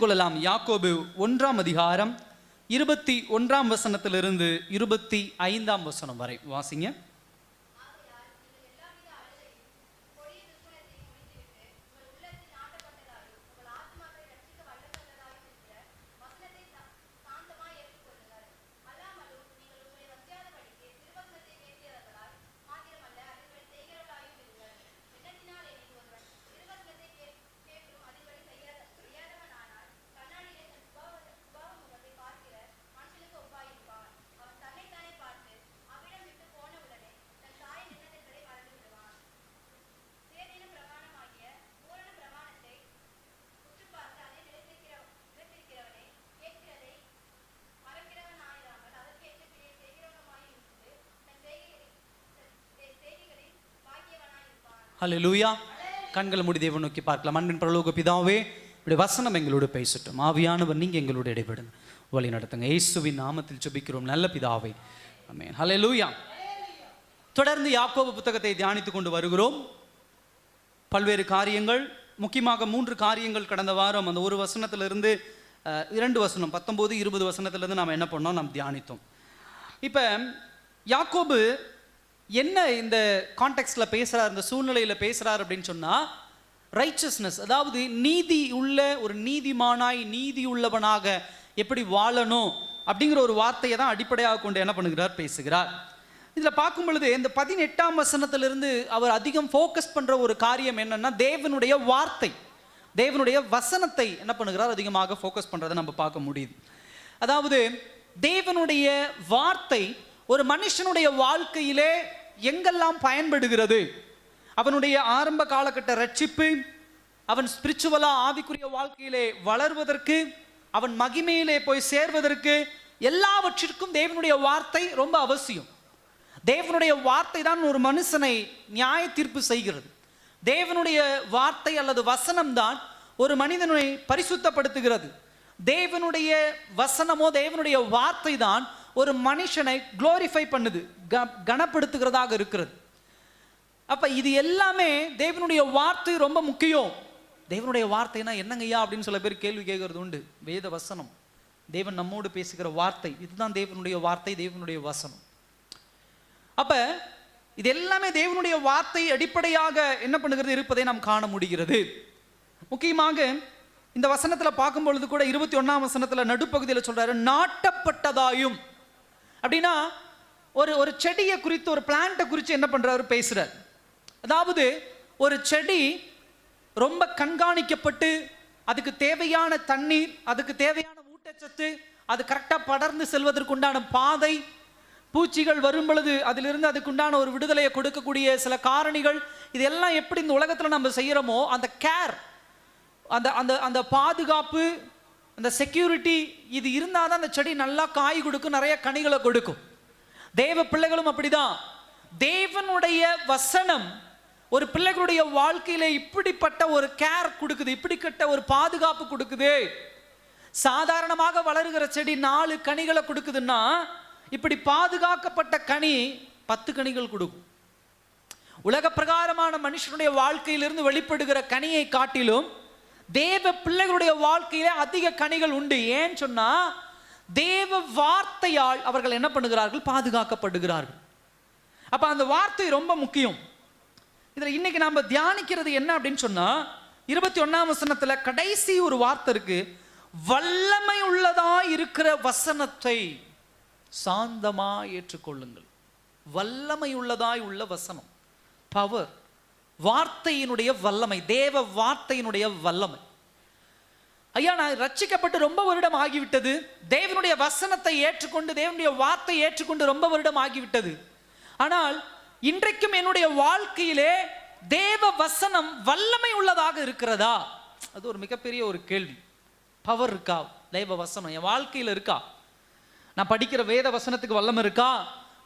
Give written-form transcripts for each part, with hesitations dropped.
எடுத்துக்கொள்ளலாம். யாக்கோபு 1 21 25 வரை வாசிங்க. ஹல்லேலூயா. கண்களை மூடி தேவனை நோக்கி பார்க்கலாம். அன்பின் பரலோக பிதாவே, இப்படி வசனம் எங்களோடு பேசட்டும். ஆவியானவர் நீங்க எங்களோட இடைபெடுங்க, வழி நடத்துங்க. இயேசுவின் நாமத்தில் ஜெபிக்கிறோம் நல்ல பிதாவே, ஆமென். ஹல்லேலூயா. தொடர்ந்து யாக்கோபு புத்தகத்தை தியானித்துக் கொண்டு வருகிறோம். பல்வேறு காரியங்கள், முக்கியமாக 3 காரியங்கள் கடந்த வாரம் அந்த ஒரு வசனத்திலிருந்து 2 வசனம் 19 20 வசனத்திலிருந்து நாம் என்ன பண்ணோம், நாம் தியானித்தோம். இப்போ யாக்கோபு என்ன இந்த கான்டெக்ஸ்ட்ல பேசுறார், இந்த சூழ்நிலையில பேசுறார் அப்படின்னு சொன்னா, ரைச்சஸ்னஸ், அதாவது நீதி உள்ள ஒரு நீதிமானாய் நீதி உள்ளவனாக எப்படி வாழணும் அப்படிங்கிற ஒரு வார்த்தையை தான் அடிப்படையாக கொண்டு என்ன பண்ணுகிறார், பேசுகிறார். இதில் பார்க்கும் பொழுது இந்த 18ஆம் வசனத்திலிருந்து அவர் அதிகம் ஃபோக்கஸ் பண்ற ஒரு காரியம் என்னன்னா, தேவனுடைய வார்த்தை, தேவனுடைய வசனத்தை என்ன பண்ணுகிறார், அதிகமாக ஃபோக்கஸ் பண்றதை நம்ம பார்க்க முடியுது. அதாவது தேவனுடைய வார்த்தை ஒரு மனுஷனுடைய வாழ்க்கையிலே எங்கெல்லாம் பயன்படுகிறது, அவனுடைய ஆரம்ப காலகட்ட ரட்சிப்பு, அவன் ஸ்பிரிச்சுவலா ஆவிக்குரிய வாழ்க்கையிலே வளர்வதற்கு, அவன் மகிமையிலே போய் சேர்வதற்கு, எல்லாவற்றிற்கும் தேவனுடைய வார்த்தை ரொம்ப அவசியம். தேவனுடைய வார்த்தை தான் ஒரு மனுஷனை நியாய தீர்ப்பு செய்கிறது. தேவனுடைய வார்த்தை அல்லது வசனம் தான் ஒரு மனிதனை பரிசுத்தப்படுத்துகிறது. தேவனுடைய வசனமோ தேவனுடைய வார்த்தை தான் ஒரு மனுஷனை குளோரிஃபை பண்ணுது, கனப்படுத்துகிறதாக இருக்கிறது. அப்ப இது எல்லாமே தேவனுடைய வார்த்தை ரொம்ப முக்கியம். தேவனுடைய வார்த்தைனா என்னங்கய்யா அப்படின்னு சில பேர் கேள்வி கேட்கறது உண்டு. வேத வசனம், தேவன் நம்மோடு பேசுகிற வார்த்தை, இதுதான் தேவனுடைய வார்த்தை, தேவனுடைய வசனம். அப்ப இது எல்லாமே தேவனுடைய வார்த்தை அடிப்படையாக என்ன பண்ணுகிறது இருப்பதை நாம் காண முடிகிறது. முக்கியமாக இந்த வசனத்தில் பார்க்கும் பொழுது கூட 21ஆம் வசனத்தில் நடுப்பகுதியில் சொல்றாரு, நாட்டப்பட்டதாயும். அப்படின்னா ஒரு செடியை குறித்து, ஒரு பிளான்ட்டை குறித்து என்ன பண்றாரு, பேசுறார். அதாவது ஒரு செடி ரொம்ப கண்காணிக்கப்பட்டு, அதுக்கு தேவையான தண்ணீர், அதுக்கு தேவையான ஊட்டச்சத்து, அது கரெக்டாக படர்ந்து செல்வதற்குண்டான பாதை, பூச்சிகள் வரும் பொழுது அதிலிருந்து அதுக்குண்டான ஒரு விடுதலையை கொடுக்கக்கூடிய சில காரணிகள், இதெல்லாம் எப்படி இந்த உலகத்தில் நம்ம செய்கிறோமோ அந்த கேர், அந்த அந்த அந்த பாதுகாப்பு, அந்த செக்யூரிட்டி, இது இருந்தால் தான் அந்த செடி நல்லா காய் கொடுக்கும், நிறைய கனிகளை கொடுக்கும். தேவ பிள்ளைகளும் அப்படிதான். தேவனுடைய வசனம் ஒரு பிள்ளைகளுடைய வாழ்க்கையில இப்படிப்பட்ட ஒரு கேர் கொடுக்குது, இப்படிப்பட்ட ஒரு பாதுகாப்பு கொடுக்குது. சாதாரணமாக வளருகிற செடி 4 கனிகளை கொடுக்குதுன்னா, இப்படி பாதுகாக்கப்பட்ட கனி 10 கனிகள் கொடுக்கும். உலக பிரகாரமான மனுஷனுடைய வாழ்க்கையிலிருந்து வெளிப்படுகிற கனியை காட்டிலும் தேவ பிள்ளைகளுடைய வாழ்க்கையிலே அதிக கனிகள் உண்டு. ஏன்னு சொன்னா, தேவ வார்த்தையால் அவர்கள் என்ன பண்ணுகிறார்கள், பாதுகாக்கப்படுகிறார்கள். அப்ப அந்த வார்த்தை ரொம்ப முக்கியம். இதுல இன்னைக்கு நாம தியானிக்கிறது என்ன அப்படின்னு சொன்னா, 21ஆம் வசனத்துல கடைசி ஒரு வார்த்தை இருக்கு, வல்லமை உள்ளதா இருக்கிற வசனத்தை சாந்தமா ஏற்றுக்கொள்ளுங்கள். வல்லமை உள்ளதாய் உள்ள வசனம், பவர், வார்த்தையினுடைய வல்லமை, தேவ வார்த்தையினுடைய வல்லமை. ஐயா, நான் ரட்சிக்கப்பட்டு ரொம்ப வருடம் ஆகிவிட்டது, தேவனுடைய வசனத்தை ஏற்றுக்கொண்டு, தேவனுடைய வார்த்தை ஏற்றுக்கொண்டு ரொம்ப வருடம் ஆகிவிட்டது. ஆனால் இன்றைக்கும் என்னுடைய வாழ்க்கையிலே தேவ வசனம் வல்லமை உள்ளதாக இருக்கிறதா? அது ஒரு மிகப்பெரிய ஒரு கேள்வி. பவர் இருக்கா? தேவ வசனம் என் வாழ்க்கையில் இருக்கா? நான் படிக்கிற வேத வசனத்துக்கு வல்லமை இருக்கா?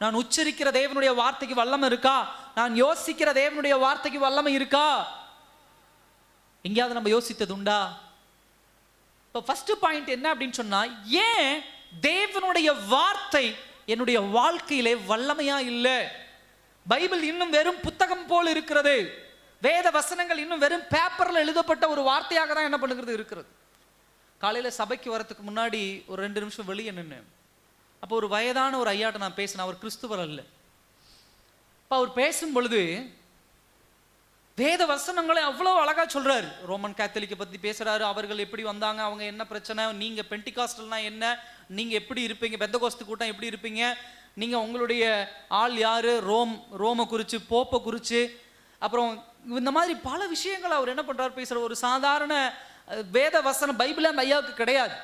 நான் உச்சரிக்கிற தேவனுடைய வார்த்தைக்கு வல்லமை இருக்கா? நான் யோசிக்கிற தேவனுடைய வார்த்தைக்கு வல்லமை இருக்கா? எங்கேயாவது நம்ம யோசித்தது உண்டா? இப்போ ஃபர்ஸ்ட் பாயிண்ட் என்ன அப்படின்னு சொன்னா, ஏன் தேவனுடைய வார்த்தை என்னுடைய வாழ்க்கையிலே வல்லமையா இல்லை? பைபிள் இன்னும் வெறும் புத்தகம் போல் இருக்கிறது. வேத வசனங்கள் இன்னும் வெறும் பேப்பர்ல எழுதப்பட்ட ஒரு வார்த்தையாக தான் என்ன பண்ணுகிறது இருக்கிறது. காலையில் சபைக்கு வரத்துக்கு முன்னாடி ஒரு 2 நிமிஷம் வெளியே நின்று, அப்போ ஒரு வயதான ஒரு ஐயாட்ட நான் பேசினேன். அவர் கிறிஸ்துவர் அல்ல. இப்போ அவர் பேசும் பொழுது வேத வசனங்களை அவ்வளோ அழகா சொல்றாரு. ரோமன் கேத்தலிக்கை பற்றி பேசுறாரு. அவர்கள் எப்படி வந்தாங்க, அவங்க என்ன பிரச்சனை, நீங்க பெண்டிகாஸ்டல்னா என்ன, நீங்க எப்படி இருப்பீங்க, பெந்தகோஸ்து கூட்டம் எப்படி இருப்பீங்க, நீங்க உங்களுடைய ஆள் யாரு, ரோமை குறித்து, போப்பை குறித்து, அப்புறம் இந்த மாதிரி பல விஷயங்கள் அவர் என்ன பண்றாரு பேசுற. ஒரு சாதாரண வேத வசனம் பைபிளே அந்த ஐயாவுக்கு கிடையாது.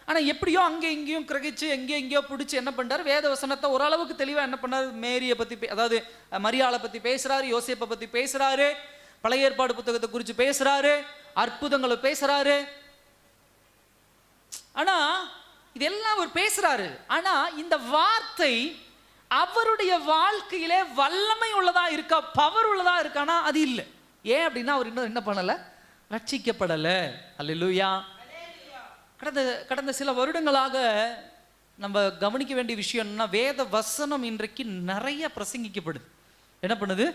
ஆனால் எப்படியோ அங்கே இங்கேயும் கிரகிச்சு எங்கேயோ பிடிச்சி என்ன பண்ணுறாரு, வேத வசனத்தை ஓரளவுக்கு தெளிவாக என்ன பண்ணார், மேரியை பற்றி அதாவது மரியாளை பற்றி பேசுகிறாரு, யோசேப்பை பற்றி பேசுகிறாரு, பழைய ஏற்பாடு புத்தகத்தை குறித்து பேசுகிறாரு, அற்புதங்களை பேசுகிறாரு. ஆனால் இதெல்லாம் அவர் பேசுகிறாரு. ஆனால் இந்த வார்த்தை அவருடைய வாழ்க்கையிலே வல்லமை உள்ளதா இருக்கா, பவர் உள்ளதா இருக்கானா, அது இல்லை. ஏன் அப்படின்னா அவர் இன்னும் என்ன பண்ணலை, ரட்சிக்கப்படலை. அல்லேலூயா. கடந்த சில வருடங்களாக நம்ம கவனிக்க வேண்டிய விஷயம் என்னன்னா, வேத வசனம் இன்றைக்கு நிறைய பிரசங்கிக்கப்படுது. என்ன பண்ணுது,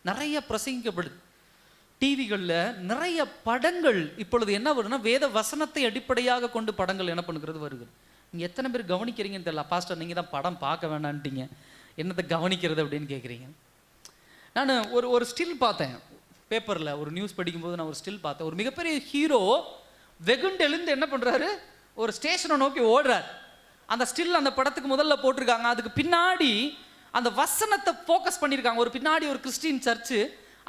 நிறைய பிரசங்கிக்கப்படுது. டிவிகளில் நிறைய படங்கள் இப்பொழுது என்ன வருதுன்னா, வேத வசனத்தை அடிப்படையாக கொண்டு படங்கள் என்ன பண்ணுகிறது வருகிறது. நீங்கள் எத்தனை பேர் கவனிக்கிறீங்கன்னு தெரியல. பாஸ்டர் நீங்கள் தான் படம் பார்க்க வேணான்ட்டீங்க, என்னத்தை கவனிக்கிறது அப்படின்னு கேட்குறீங்க. நான் ஒரு ஸ்டில் பார்த்தேன் பேப்பரில், ஒரு நியூஸ் படிக்கும்போது நான் ஒரு ஸ்டில் பார்த்தேன். ஒரு மிகப்பெரிய ஹீரோ வெகுண்டு எழுந்து என்ன பண்ணுறாரு, ஒரு ஸ்டேஷனை நோக்கி ஓடுறார். அந்த ஸ்டில் அந்த படத்துக்கு முதல்ல போட்டிருக்காங்க. அதுக்கு பின்னாடி அந்த வசனத்தை ஃபோக்கஸ் பண்ணியிருக்காங்க. ஒரு பின்னாடி ஒரு கிறிஸ்டின் சர்ச்சு,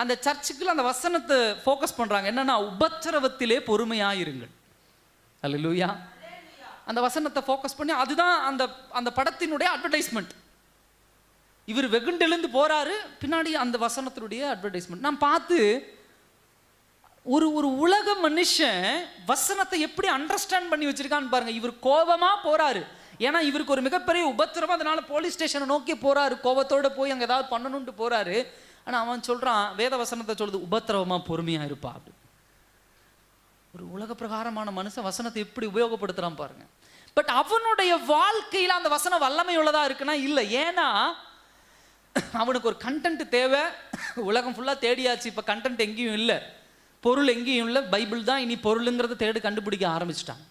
அந்த சர்ச்சுக்குள்ள அந்த வசனத்தை ஃபோக்கஸ் பண்ணுறாங்க. என்னன்னா, உபத்திரவத்திலே பொறுமையாயிருங்கள். அல்லேலூயா. அந்த வசனத்தை ஃபோக்கஸ் பண்ணி அதுதான் அந்த படத்தினுடைய அட்வர்டைஸ்மெண்ட். இவர் வெகுண்டெழுந்து போறாரு, பின்னாடி அந்த வசனத்தினுடைய அட்வர்டைஸ்மெண்ட். நான் பார்த்து ஒரு உலக மனுஷன் வசனத்தை எப்படி அண்டர்ஸ்டாண்ட் பண்ணி வச்சிருக்கான்னு பாருங்க. இவர் கோபமா போறாரு, ஏன்னா இவருக்கு ஒரு மிகப்பெரிய உபத்திரமா, அதனால போலீஸ் ஸ்டேஷனை நோக்கி போறாரு, கோபத்தோட போய் அங்கே ஏதாவது பண்ணணும்ட்டு போறாரு. ஆனால் அவன் சொல்றான், வேத வசனத்தை சொல்லுது, உபத்திரவமா பொறுமையா இருப்பா. அப்படி ஒரு உலக பிரகாரமான மனுஷன் வசனத்தை எப்படி உபயோகப்படுத்துறான் பாருங்க. பட் அவனுடைய வாழ்க்கையில் அந்த வசனம் வல்லமை உள்ளதா இருக்குன்னா இல்லை. ஏன்னா அவனுக்கு ஒரு கண்டென்ட் தேவை. உலகம் ஃபுல்லாக தேடியாச்சு, இப்போ கண்டென்ட் எங்கேயும் இல்லை, பொருள் எங்கேயும் இல்லை, பைபிள் தான் இனி பொருளுங்கிறத தேடி கண்டுபிடிக்க ஆரம்பிச்சிட்டாங்க.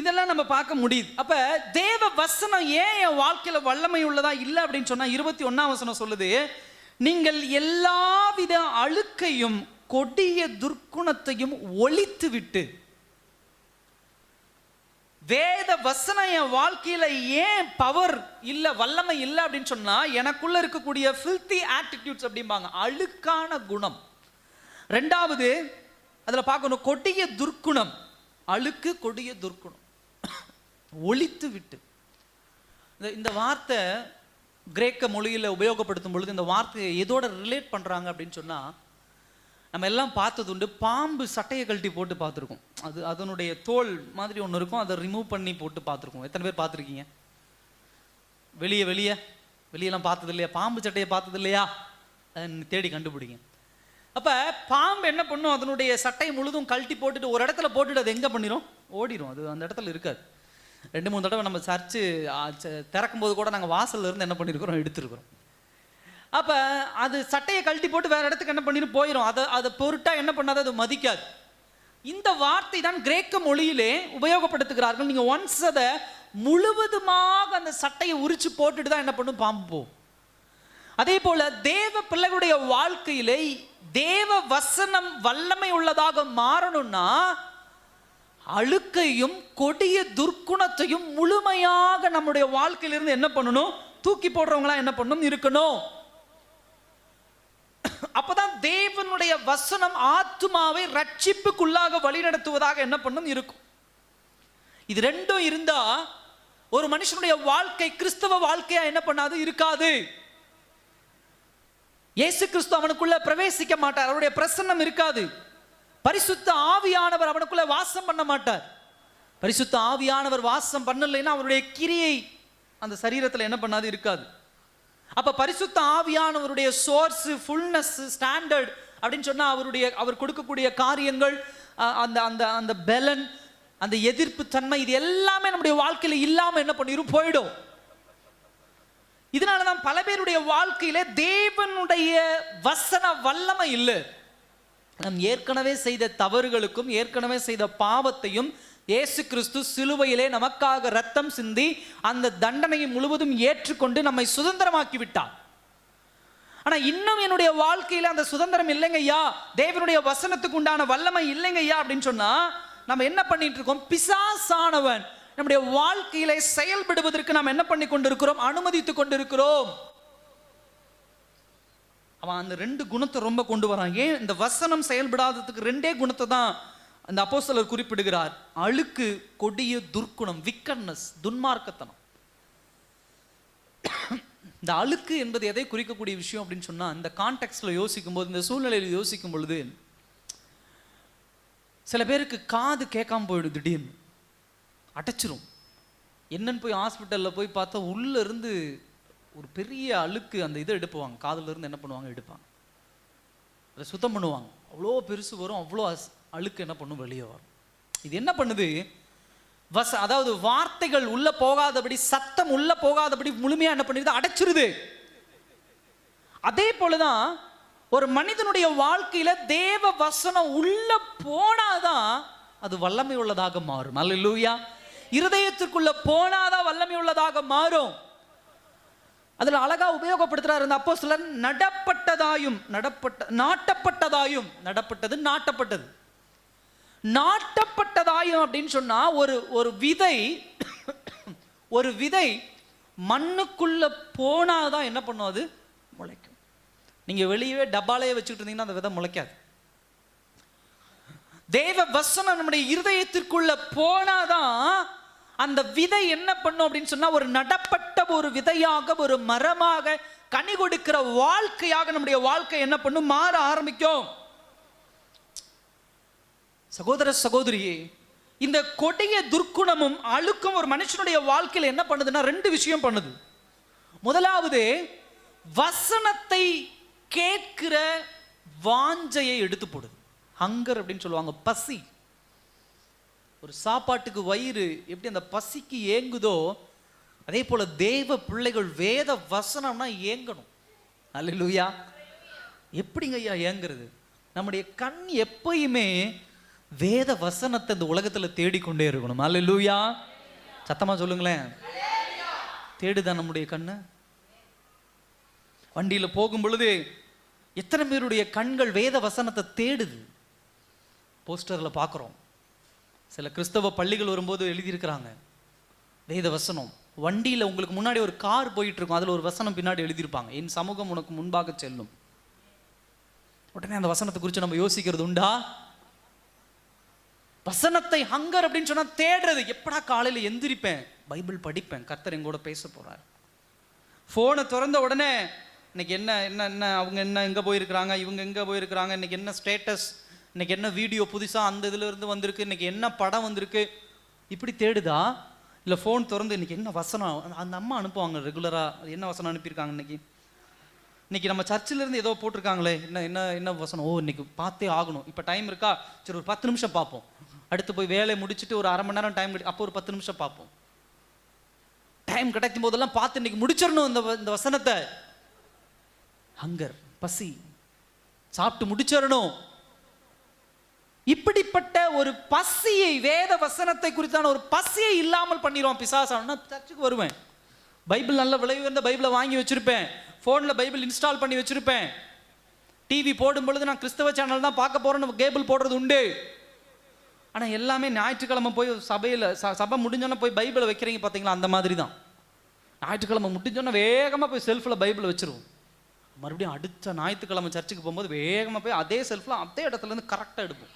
இதெல்லாம் நம்ம பார்க்க முடியுது. அப்போ தேவ வசனம் ஏன் என் வாழ்க்கையில் வல்லமை உள்ளதா இல்லை அப்படின்னு சொன்னால், 21ஆம் வசனம் சொல்லுது, நீங்கள் எல்லாவித அழுக்கையும் கொடிய துர்க்குணத்தையும் ஒழித்து விட்டு. வேத வசனம் என் வாழ்க்கையில ஏன் பவர் இல்லை, வல்லமை இல்லை அப்படின்னு சொன்னா, எனக்குள்ள இருக்கக்கூடிய ஃபில்தி ஆட்டிடியூட்ஸ் அப்படிம்பாங்க, அழுக்கான குணம். ரெண்டாவது அதுல பார்க்கணும், கொடிய துர்க்குணம். அழுக்கு, கொடிய துர்க்குணம் ஒழித்து விட்டு. இந்த வார்த்தை கிரேக்க மொழியில் உபயோகப்படுத்தும் பொழுது இந்த வார்த்தையை எதோட ரிலேட் பண்றாங்க அப்படின்னு சொன்னா, நம்ம எல்லாம் பார்த்தது உண்டு, பாம்பு சட்டையை கழட்டி போட்டு பார்த்துருக்கோம். அதனுடைய தோல் மாதிரி ஒன்று இருக்கும், அதை ரிமூவ் பண்ணி போட்டு பார்த்துருக்கோம். எத்தனை பேர் பார்த்துருக்கீங்க? வெளியெல்லாம் பார்த்தது இல்லையா? பாம்பு சட்டையை பார்த்தது இல்லையா? தேடி கண்டுபிடிங்க. அப்போ பாம்பு என்ன பண்ணும், அதனுடைய சட்டை முழுதும் கழட்டி போட்டுட்டு ஒரு இடத்துல போட்டுட்டு அது எங்கே பண்ணிடும், ஓடிடும். அது அந்த இடத்துல இருக்காது. 2-3 தடவை நம்ம சர்ச்சு திறக்கும் போது கூட நாங்கள் வாசல்ல இருந்து என்ன பண்ணியிருக்கிறோம், எடுத்துருக்கிறோம். அப்போ அது சட்டையை கழட்டி போட்டு வேற இடத்துக்கு என்ன பண்ணிட்டு போயிடும். அதை பொருட்டா என்ன பண்ணாது, அது மதிக்காது. இந்த வார்த்தை தான் கிரேக்க மொழியிலே உபயோகப்படுத்துகிறார்கள். நீங்க ஒன்ஸ் அதை முழுவதுமாக அந்த சட்டையை உரிச்சு போட்டுட்டு தான் என்ன பண்ணும், பாம்பு போகும். அதே போல தேவ பிள்ளைகளுடைய வாழ்க்கையிலே தேவ வசனம் வல்லமை உள்ளதாக மாறணும்னா, அழுக்கையும் கொடிய துர்க்குணத்தையும் முழுமையாக நம்முடைய வாழ்க்கையிலிருந்து என்ன பண்ணணும், தூக்கி போடுறவங்களா என்ன பண்ணணும் இருக்கணும். அப்பதான் தேவனுடைய வசனம் ஆத்துமாவை ரட்சிப்புக்குள்ளாக வழிநடத்துவதாக என்ன பண்ணும் இருக்கும். இது ரெண்டும் இருந்தா ஒரு மனுஷனுடைய வாழ்க்கை கிறிஸ்தவ வாழ்க்கையா என்ன பண்ணாது, இருக்காது. இயேசு கிறிஸ்து அவனுக்குள்ள பிரவேசிக்க மாட்டார், அவருடைய பிரசன்னம் இருக்காது. பரிசுத்த ஆவியானவர் அவனுக்குள்ள வாசம் பண்ண மாட்டார். பரிசுத்த ஆவியானவர் வாசம் பண்ணலைன்னா அவருடைய கிரியை அந்த சரீரத்தில் என்ன பண்ணாது, இருக்காது. அப்ப பரிசுத்த ஆவியானவருடைய சோர்ஸ், ஃபுல்னஸ், ஸ்டாண்டர்ட் அப்படின்னு சொன்னா அவர் கொடுக்கக்கூடிய காரியங்கள், அந்த அந்த அந்த பெலன், அந்த எதிர்ப்பு தன்மை, இது எல்லாமே நம்முடைய வாழ்க்கையில இல்லாம என்ன பண்ணிரும், போயிடும். இதனாலதான் பல பேருடைய வாழ்க்கையில தேவனுடைய வசன வல்லமை இல்லை. நம் ஏற்கனவே செய்த தவறுகளுக்கும் ஏற்கனவே செய்த பாவத்தையும் இயேசு கிறிஸ்து சிலுவையிலே நமக்காக ரத்தம் சிந்தி அந்த தண்டனையை முழுவதும் ஏற்றுக்கொண்டு நம்மை சுதந்திரமாக்கி விட்டார். ஆனா இன்னும் என்னுடைய வாழ்க்கையில அந்த சுதந்திரம் இல்லைங்க ஐயா, தேவனுடைய வசனத்துக்கு உண்டான வல்லமை இல்லைங்க ஐயா அப்படின்னு சொன்னா நம்ம என்ன பண்ணிட்டு இருக்கோம்? பிசாசானவன் நம்முடைய வாழ்க்கையில செயல்படுவதற்கு நாம் என்ன பண்ணி கொண்டிருக்கிறோம்? அனுமதித்துக் கொண்டிருக்கிறோம். அவன் அந்த 2 குணத்தை ரொம்ப கொண்டு வரான். ஏன் இந்த வசனம் செயல்படாததுக்கு 2 குணத்தை தான் அந்த அப்போஸ்தலர் குறிப்பிடுகிறார். அழுக்கு, கொடிய துர்க்குணம், விக்கட்னஸ், துன்மார்க்கத்தனம். இந்த அழுக்கு என்பது எதை குறிக்கக்கூடிய விஷயம் அப்படின்னு சொன்னா, இந்த கான்டெக்ட்ல யோசிக்கும் போது, இந்த சூழ்நிலையில் யோசிக்கும் பொழுது, சில பேருக்கு காது கேட்காம போயிடும், திடீர்னு அடைச்சிரும். என்னன்னு போய் ஹாஸ்பிட்டலில் போய் பார்த்தா உள்ள இருந்து ஒரு பெரிய அழுக்கு அந்த இதை எடுப்புவாங்க, காதுல இருந்து என்ன பண்ணுவாங்க, எடுப்பாங்க, அதை சுத்தம் பண்ணுவாங்க. அவ்வளோ பெருசு வரும், அவ்வளோ அழுக்கு என்ன பண்ணும், வெளியே வரும். இது என்ன பண்ணுது? அதாவது வார்த்தைகள் உள்ள போகாதபடி, சத்தம் உள்ள போகாதபடி முழுமையா என்ன பண்ணிடுது? அடைச்சிருது. அதே போலதான் ஒரு மனிதனுடைய வாழ்க்கையில தேவ வசனம் உள்ள போனாதான் அது வல்லமை உள்ளதாக மாறும். அல்லேலூயா. இருதயத்திற்குள்ள போனாதான் வல்லமை உள்ளதாக மாறும். அதுல அழகா உபயோகப்படுத்துறாரு இந்த அப்போஸ்தலர். நடப்பட்டதாயும் நாட்டப்பட்டதாயும், நடப்பட்டது நாட்டப்பட்டது, நாட்டப்பட்டதாயும் அப்படின்னு சொன்னா ஒரு விதை மண்ணுக்குள்ள போனாதான் என்ன பண்ணும்? அது முளைக்கும். நீங்க வெளியே டப்பாலையே வச்சுக்கிட்டு இருந்தீங்கன்னா அந்த விதை முளைக்காது. தேவ வசனம் நம்முடைய இருதயத்திற்குள்ள போனாதான் அந்த விதை என்ன பண்ணும் அப்படின்னு சொன்னா, ஒரு நடப்பட்ட ஒரு விதையாக, ஒரு மரமாக, கனி கொடுக்கிற வாழ்க்கையாக நம்முடைய வாழ்க்கை என்ன பண்ணும்? மாற ஆரம்பிக்கும். சகோதர சகோதரியே, இந்த கொடிய துர்க்குணமும் அழுக்கும் ஒரு மனுஷனுடைய வாழ்க்கையில் என்ன பண்ணுதுன்னா 2 விஷயம் பண்ணுது. முதலாவது, வசனத்தை கேட்கிற வாஞ்சையை எடுத்து போடுது. ஹங்கர் அப்படின்னு சொல்லுவாங்க, பசி. ஒரு சாப்பாட்டுக்கு வயிறு எப்படி அந்த பசிக்கு ஏங்குதோ, அதே போல தேவ பிள்ளைகள் வேத வசனம்னா ஏங்கணும். அல்லேலூயா. எப்படிங்க ஐயா ஏங்குறது? நம்முடைய கண் எப்பயுமே வேத வசனத்தை இந்த உலகத்துல தேடிக்கொண்டே இருக்கணும். அல்லேலூயா. சத்தமா சொல்லுங்களேன். தேடுதான் நம்முடைய கண்ணு. வண்டியில போகும் பொழுது எத்தனை பேருடைய கண்கள் வேத வசனத்தை தேடுது? போஸ்டர்ல பார்க்குறோம். சில கிறிஸ்தவ பள்ளிகள் வரும்போது எழுதியிருக்கிறாங்க வேத வசனம். வண்டியில் உங்களுக்கு முன்னாடி ஒரு கார் போயிட்டு இருக்கும், அதில் ஒரு வசனம் பின்னாடி எழுதியிருப்பாங்க, என் சமூகம் உனக்கு முன்பாக செல்லும். உடனே அந்த வசனத்தை குறித்து நம்ம யோசிக்கிறது உண்டா? வசனத்தை ஹங்கர் அப்படின்னு சொன்னா தேடுறது. எப்படா காலையில் எந்திரிப்பேன், பைபிள் படிப்பேன், கர்த்தர் எங்கூட பேச போறார். ஃபோனை திறந்த உடனே இன்னைக்கு என்ன என்ன என்ன அவங்க என்ன எங்கே போயிருக்கிறாங்க, இவங்க எங்கே போயிருக்கிறாங்க, இன்னைக்கு என்ன ஸ்டேட்டஸ், இன்னைக்கு என்ன வீடியோ புதுசாக அந்த இதுல இருந்து வந்திருக்கு, இன்னைக்கு என்ன படம் வந்திருக்கு, இப்படி தேடுதா? இல்லை ஃபோன் திறந்து இன்னைக்கு என்ன வசனம் அந்த அம்மா அனுப்புவாங்க ரெகுலராக, என்ன வசனம் அனுப்பியிருக்காங்க இன்னைக்கு நம்ம சர்ச்சில் இருந்து ஏதோ போட்டிருக்காங்களே, என்ன என்ன என்ன வசனம், ஓ இன்னைக்கு பார்த்தே ஆகணும், இப்போ டைம் இருக்கா, சரி ஒரு 10 நிமிஷம் பார்ப்போம், அடுத்து போய் வேலையை முடிச்சுட்டு ஒரு 1/2 மணி நேரம் டைம், அப்போ ஒரு 10 நிமிஷம் பார்ப்போம். டைம் கிடைக்கும் போதெல்லாம் பார்த்து இன்னைக்கு முடிச்சிடணும் இந்த வசனத்தை. ஹங்கர், பசி, சாப்பிட்டு முடிச்சிடணும். இப்படிப்பட்ட ஒரு பசியை, வேத வசனத்தை குறித்தான ஒரு பசியை இல்லாமல் பண்ணிடுவோம் பிசாசான. சர்ச்சுக்கு வருவேன், பைபிள் நல்ல விலை உயர்ந்த பைபிளை வாங்கி வச்சிருப்பேன், ஃபோனில் பைபிள் இன்ஸ்டால் பண்ணி வச்சிருப்பேன், டிவி போடும் பொழுது நான் கிறிஸ்தவ சேனல் தான் பார்க்க போறேன்னு கேபிள் போடுறது உண்டு. ஆனால் எல்லாமே ஞாயிற்றுக்கிழமை போய் சபையில் சபை முடிஞ்சோன்னா போய் பைபிளை வைக்கிறீங்க பார்த்தீங்களா, அந்த மாதிரி தான். ஞாயிற்றுக்கிழமை முடிஞ்சோன்னா வேகமாக போய் செல்ஃபில் பைபிளை வச்சிருவோம். மறுபடியும் அடுத்த ஞாயிற்றுக்கிழமை சர்ச்சுக்கு போகும்போது வேகமாக போய் அதே செல்ஃபில் அதே இடத்துலேருந்து கரெக்டாக எடுப்போம்.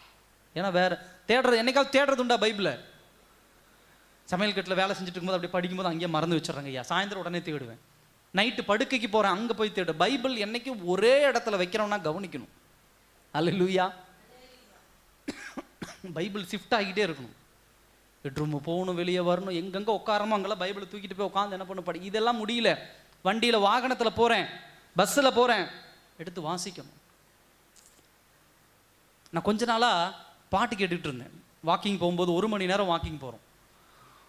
ஏன்னா வேற தேடுறது, என்னைக்காவது தேடுறது உண்டா பைபிளை? சமையல் கட்டில் வேலை செஞ்சுட்டு இருக்கும்போது அப்படி படிக்கும்போது அங்கேயே மறந்து வச்சிடறாங்க ஐயா, சாயந்தரம் உடனே தேடுவேன். நைட்டு படுக்கைக்கு போகிறேன், அங்கே போய் தேடு. பைபிள் என்னைக்கும் ஒரே இடத்துல வைக்கிறோம்னா கவனிக்கணும். அல்லேலூயா. பைபிள் ஷிஃப்ட் ஆகிட்டே இருக்கணும். பெட்ரூம் போகணும், வெளியே வரணும், எங்கெங்கே உட்காரமோ அங்கெல்லாம் பைபிளை தூக்கிட்டு போய் உட்காந்து என்ன பண்ண படி. இதெல்லாம் முடியல, வண்டியில் வாகனத்தில் போகிறேன், பஸ்ஸில் போகிறேன், எடுத்து வாசிக்கணும். நான் கொஞ்ச நாளாக பாட்டு கேட்டுட்டு இருந்தேன். வாக்கிங் போகும்போது 1 மணி நேரம் வாக்கிங் போகிறோம்.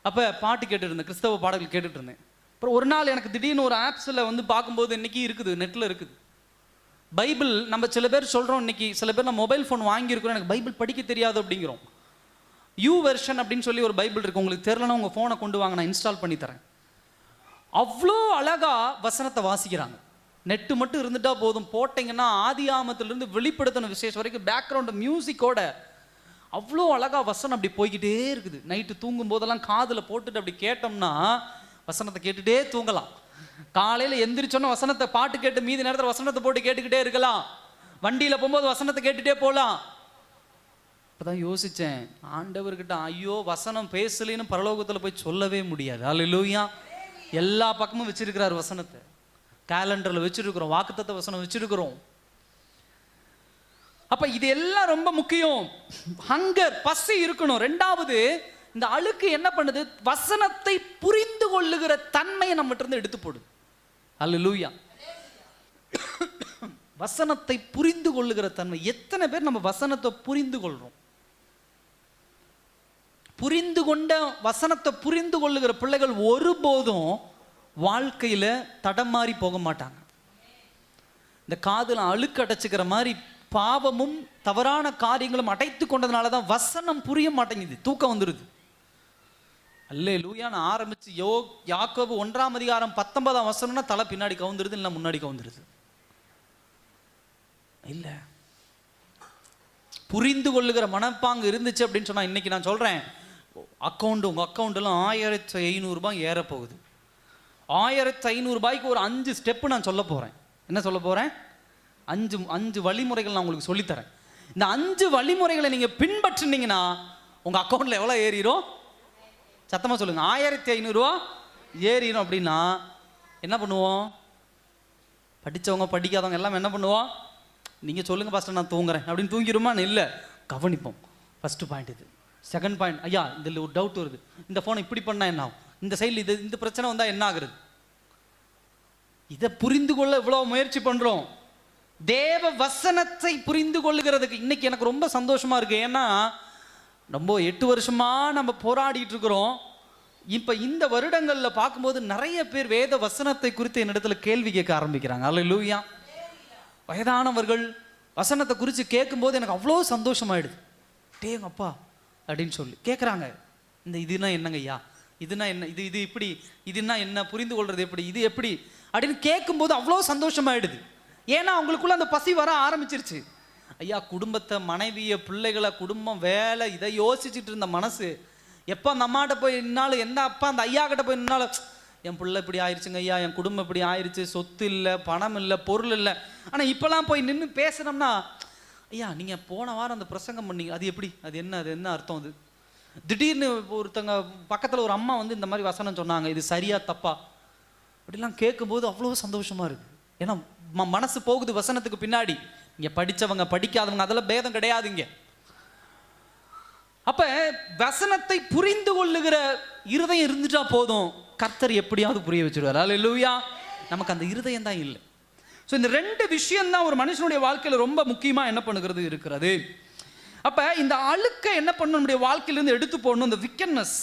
அப்போ பாட்டு கேட்டுட்டு இருந்தேன், கிறிஸ்தவ பாடல்கள் கேட்டுட்டு இருந்தேன். அப்புறம் ஒரு நாள் எனக்கு திடீர்னு ஒரு ஆப்ஸில் வந்து பார்க்கும்போது இன்னைக்கு இருக்குது, நெட்டில் இருக்குது, பைபிள் நம்ம சில பேர் சொல்கிறோம், இன்னைக்கு சில பேர் நம்ம மொபைல் ஃபோன் வாங்கியிருக்கிறோம், எனக்கு பைபிள் படிக்க தெரியாது அப்படிங்கிறோம். யூ வெர்ஷன் அப்படின்னு சொல்லி ஒரு பைபிள் இருக்குது, உங்களுக்கு தெரியலன்னா உங்கள் ஃபோனை கொண்டு வாங்க, நான் இன்ஸ்டால் பண்ணி தரேன். அவ்வளோ அழகாக வசனத்தை வாசிக்கிறாங்க. நெட்டு மட்டும் இருந்துட்டா போதும், போட்டிங்கன்னா ஆதி ஆமத்திலிருந்து வெளிப்படுத்தின விசேஷம் வரைக்கும் பேக்ரவுண்டு மியூசிக்கோட அவ்வளோ அழகாக வசனம் அப்படி போய்கிட்டே இருக்குது. நைட்டு தூங்கும் போதெல்லாம் காதில் போட்டுட்டு அப்படி கேட்டோம்னா வசனத்தை கேட்டுகிட்டே தூங்கலாம். காலையில் எந்திரிச்சோன்னா வசனத்தை பாட்டு கேட்டு மீதி நேரத்தில் வசனத்தை போட்டு கேட்டுக்கிட்டே இருக்கலாம். வண்டியில் போகும்போது வசனத்தை கேட்டுகிட்டே போகலாம். இப்போதான் யோசித்தேன், ஆண்டவர்கிட்ட ஐயோ வசனம் பேசலின்னு பரலோகத்தில் போய் சொல்லவே முடியாது. அல்லேலூயா. எல்லா பக்கமும் வச்சிருக்கிறார் வசனத்தை, கேலண்டரில் வச்சிருக்கிறோம், வாக்குத்தத்த வசனம் வச்சிருக்கிறோம். அப்ப இது எல்லாம் ரொம்ப முக்கியம். ஹங்கர், பசி இருக்கணும். ரெண்டாவது, இந்த அழுக்கு என்ன பண்ணுது, வசனத்தை புரிந்து கொள்ளுகிற தன்மையை நம்மகிட்ட இருந்து எடுத்து போடுது. அல்லேலூயா. வசனத்தை புரிந்து கொள்ளுகிற தன்மை. எத்தனை பேர் நம்ம வசனத்தை புரிந்து கொள்றோம்? புரிந்து கொண்ட வசனத்தை புரிந்து கொள்ளுகிற பிள்ளைகள் ஒருபோதும் வாழ்க்கையில தடமாறி போக மாட்டாங்க. இந்த காதுல அழுக்கு அடைச்சுக்கிற மாதிரி பாவமும் தவறான காரியங்களும் அடைத்து கொண்டதுனால தான் வசனம் புரிய மாட்டேங்குது, தூக்கம் வந்துடுது. அல்லேலூயா. நான் ஆரம்பிச்சு யாக்கோபு 1ஆம் அதிகாரம் 19ஆம் வசனம்னா தலை பின்னாடி கவுந்துருது, இல்லை முன்னாடி கவுந்துருது. இல்ல, புரிந்து கொள்ளுகிற மனப்பாங்கு இருந்துச்சு அப்படின்னு சொன்னா, இன்னைக்கு நான் சொல்றேன், உங்க அக்கௌண்ட்லாம் 1500 ரூபாய் ஏற போகுது. 1500 ரூபாய்க்கு ஒரு 5 ஸ்டெப்பு நான் சொல்ல போறேன். என்ன சொல்ல போறேன்? 5 வழிமுறைகள் நான் உங்களுக்கு சொல்லித்தரேன். இந்த 5 வழிமுறைகளை நீங்க பின்பற்றினீங்கன்னா உங்க அக்கௌண்ட்ல எவ்வளவு ஏறிடும்? சத்தமா சொல்லுங்க. 1500 ரூபா ஏறிடும். அப்படின்னா என்ன பண்ணுவோம்? படிச்சவங்க படிக்காதவங்க எல்லாம் என்ன பண்ணுவோம்? நீங்க சொல்லுங்க பாஸ்டர், நான் தூங்குறேன் அப்படின்னு தூங்கிடுமா? இல்லை, கவனிப்போம். ஃபர்ஸ்ட் பாயிண்ட் இது. செகண்ட் பாயிண்ட், ஐயா இதில் ஒரு டவுட் வருது, இந்த ஃபோனை இப்படி பண்ணா என்ன ஆகும், இந்த சைடில் இது இந்த பிரச்சனை வந்தா என்ன ஆகுறது? இதை புரிந்து கொள்ள இவ்வளவு முயற்சி பண்றோம். தேவ வசனத்தை புரிந்து கொள்ளுகிறதுக்கு இன்னைக்கு எனக்கு ரொம்ப சந்தோஷமா இருக்கு. ஏன்னா ரொம்ப 8 வருஷமா நம்ம போராடிட்டு இருக்கிறோம். இப்ப இந்த வருடங்கள்ல பார்க்கும்போது நிறைய பேர் வேத வசனத்தை குறித்து என்னிடத்துல கேள்வி கேட்க ஆரம்பிக்கிறாங்க. அல்லேலூயா. வயதானவர்கள் வசனத்தை குறித்து கேட்கும்போது எனக்கு அவ்வளோ சந்தோஷமாயிடுது. டேங்க அப்பா அப்படின்னு சொல்லி கேட்குறாங்க, இந்த இதுனா என்னங்க ஐயா, இதுனா என்ன, இது இப்படி, இதுனா என்ன, புரிந்து கொள்றது எப்படி, இது எப்படி அப்படின்னு கேட்கும்போது அவ்வளோ சந்தோஷமாயிடுது. ஏன்னா அவங்களுக்குள்ள அந்த பசி வர ஆரம்பிச்சிருச்சு. ஐயா, குடும்பத்தை, மனைவியை, பிள்ளைகளை, குடும்பம், வேலை, இதை யோசிச்சுட்டு இருந்த மனசு எப்போ அந்த அம்மாட்ட போய் நின்னாலும், எந்த அப்பா அந்த ஐயா கிட்ட போய் நின்னாலும், என் பிள்ளை இப்படி ஆயிடுச்சுங்க ஐயா, என் குடும்பம் இப்படி ஆயிடுச்சு, சொத்து இல்லை, பணம் இல்லை, பொருள் இல்லை. ஆனால் இப்போலாம் போய் நின்று பேசினோம்னா, ஐயா நீங்கள் போன வாரம் அந்த பிரசங்கம் பண்ணீங்க, அது எப்படி, அது என்ன அர்த்தம்? அது திடீர்னு ஒருத்தங்க பக்கத்தில் ஒரு அம்மா வந்து இந்த மாதிரி வசனம் சொன்னாங்க, இது சரியா தப்பா அப்படிலாம் கேட்கும்போது அவ்வளோ சந்தோஷமா இருக்கு. ஏன்னா மனசு போகுது வசனத்துக்கு பின்னாடி. இங்க படிச்சவங்க படிக்காதவங்க அதெல்லாம் பேதம் கிடையாதுங்க. அப்ப வசனத்தை புரிந்து கொள்ளுகிற இருதயம் இருந்துட்டா போதும், கர்த்தர் எப்படியாவது புரிய வச்சிருவார். அல்லேலூயா. நமக்கு அந்த இருதயம் தான் இல்லை. ஸோ இந்த 2 விஷயம் தான் ஒரு மனுஷனுடைய வாழ்க்கையில் ரொம்ப முக்கியமா என்ன பண்ணுகிறது இருக்கிறது. அப்ப இந்த அழுக்கை என்ன பண்ணணும், நம்முடைய வாழ்க்கையிலிருந்து எடுத்து போடணும். இந்த விக்கெட்னஸ்,